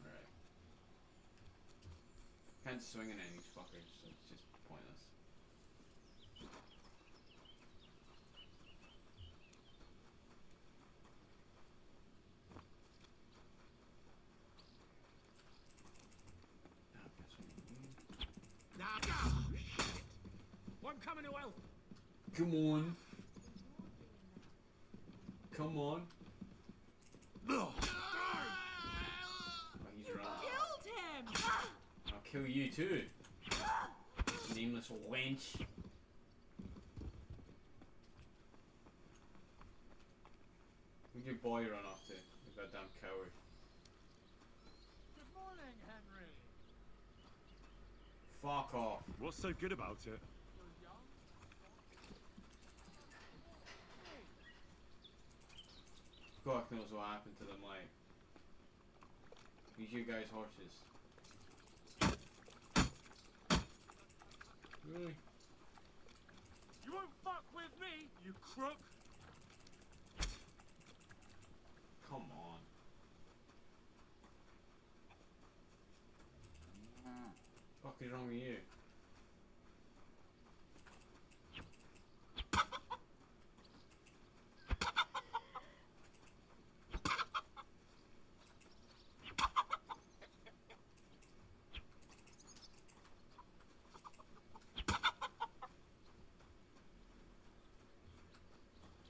Alright. Can't swing at any of these fuckers, so it's just pointless. I'm coming to help. Come on. Come on. Oh, he's running. Killed him! I'll kill you too. Nameless wench. Where'd your boy run off to? You goddamn coward. Good morning, Henry. Fuck off. What's so good about it? Fuck knows what happened to them, like. These you guys' horses. Really? You won't fuck with me, you crook! Come on. Fuck is wrong with you?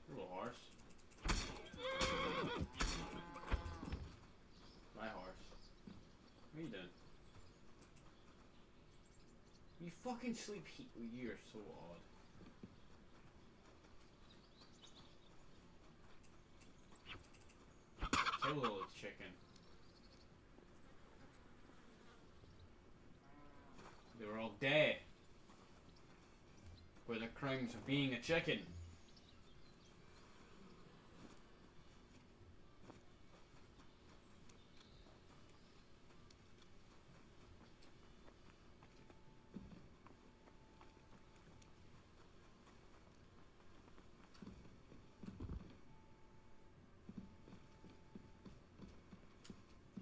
Little horse. My horse. What are you doing? You fucking sleep heat. You're so odd. Kill the little chicken. They were all dead. For the crimes of being a chicken.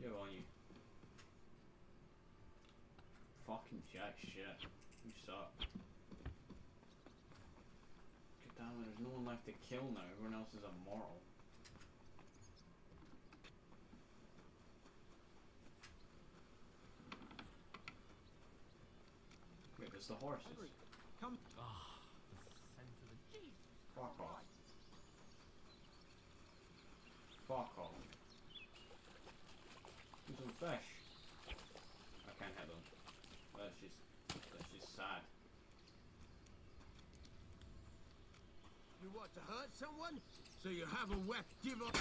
Yo, on you. Fucking jack shit. You suck. God damn it, there's no one left to kill now. Everyone else is immoral. Wait, there's the horses. Come. Fuck off. Fuck off. Do some fish. I can't hit them. That's just sad. You want to hurt someone? So you have a weapon. Give up.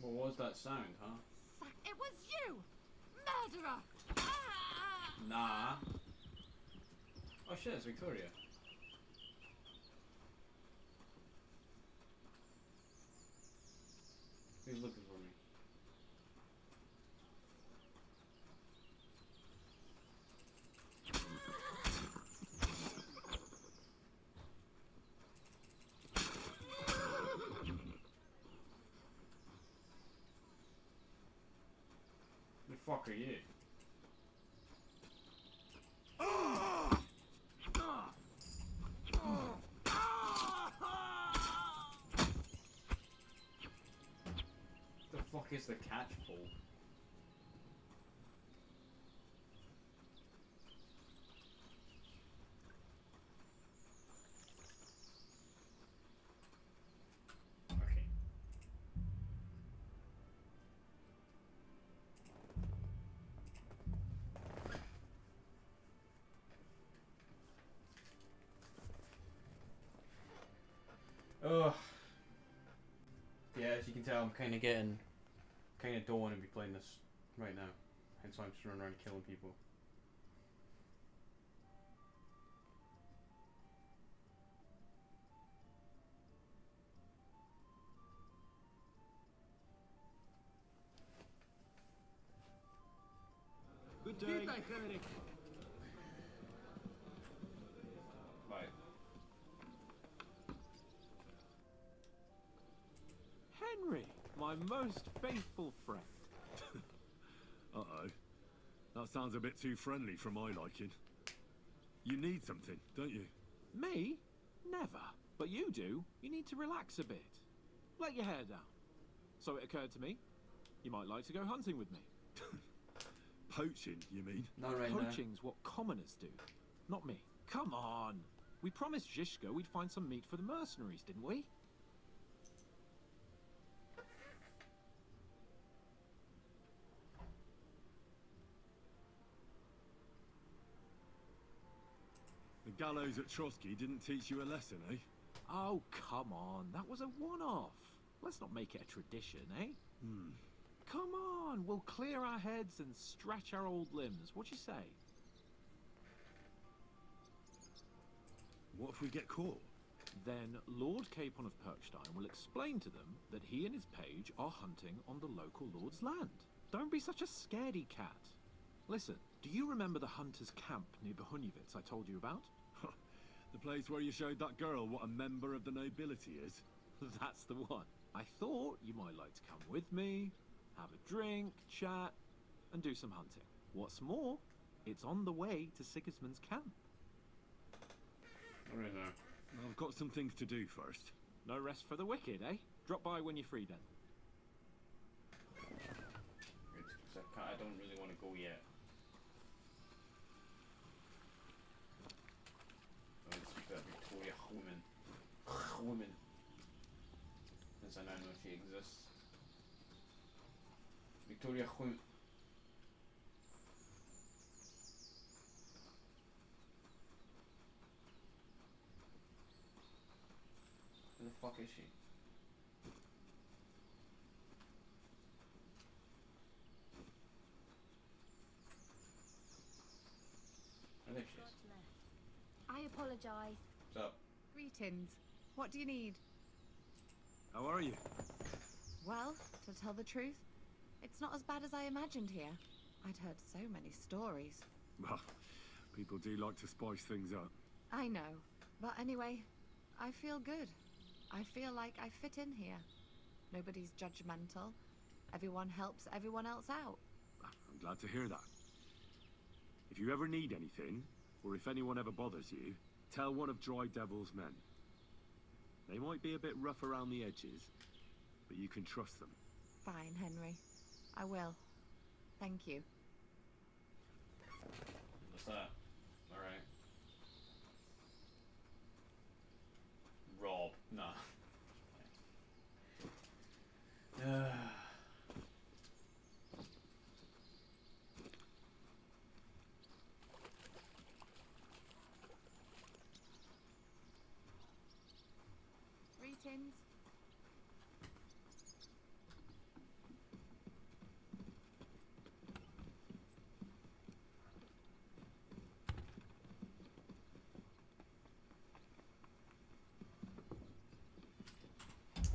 What was that sound, huh? It was you! Murderer! Nah. Oh shit, it's Victoria. Who's looking for me? The fuck are you? The fuck is the catch pole? Okay. Ugh. Yeah, as you can tell, I'm kind of don't want to be playing this right now. Hence why I'm just running around killing people. Good day. Good day, Henry. Bye. Henry, my most faithful friend. Uh-oh. That sounds a bit too friendly for my liking. You need something, don't you? Me? Never. But you do. You need to relax a bit. Let your hair down. So it occurred to me, you might like to go hunting with me. Poaching, you mean? Not right now. Poaching's what commoners do, not me. Come on. We promised Zhishka we'd find some meat for the mercenaries, didn't we? The gallows at Trotsky didn't teach you a lesson, eh? Oh, come on. That was a one-off. Let's not make it a tradition, eh? Come on, we'll clear our heads and stretch our old limbs. What do you say? What if we get caught? Then Lord Capon of Perkstein will explain to them that he and his page are hunting on the local lord's land. Don't be such a scaredy cat. Listen, do you remember the hunter's camp near Behunyevitz I told you about? The place where you showed that girl what a member of the nobility is? That's the one. I thought you might like to come with me, have a drink, chat, and do some hunting. What's more, it's on the way to Sigismund's camp. Where is that? I've got some things to do first. No rest for the wicked, eh? Drop by when you're free then. I don't really want to go yet. I want to speak to that Victoria woman. Since I now know she exists. Victoria woman. Who the fuck is she? I think she is. I apologize. What's up? Greetings. What do you need? How are you? Well, to tell the truth, it's not as bad as I imagined here. I'd heard so many stories. Well, people do like to spice things up. I know. But anyway, I feel good. I feel like I fit in here. Nobody's judgmental. Everyone helps everyone else out. I'm glad to hear that. If you ever need anything, or if anyone ever bothers you, tell one of Dry Devil's men. They might be a bit rough around the edges, but you can trust them. Fine, Henry. I will. Thank you. What's that? Alright. Rob. Nah. Greetings.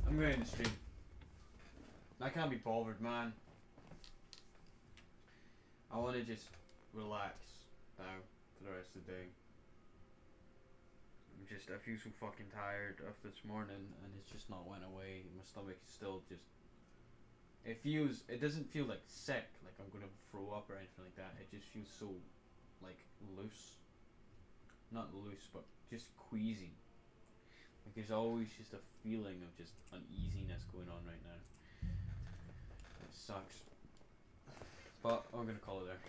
I'm going to stream. I can't be bothered, man. I want to just relax now for the rest of the day. I feel so fucking tired of this morning, and it's just not went away. My stomach is still just. It doesn't feel like sick, like I'm gonna throw up or anything like that. It just feels so, like, loose. Not loose, but just queasy. Like there's always just a feeling of just uneasiness going on right now. It sucks. But I'm gonna call it there.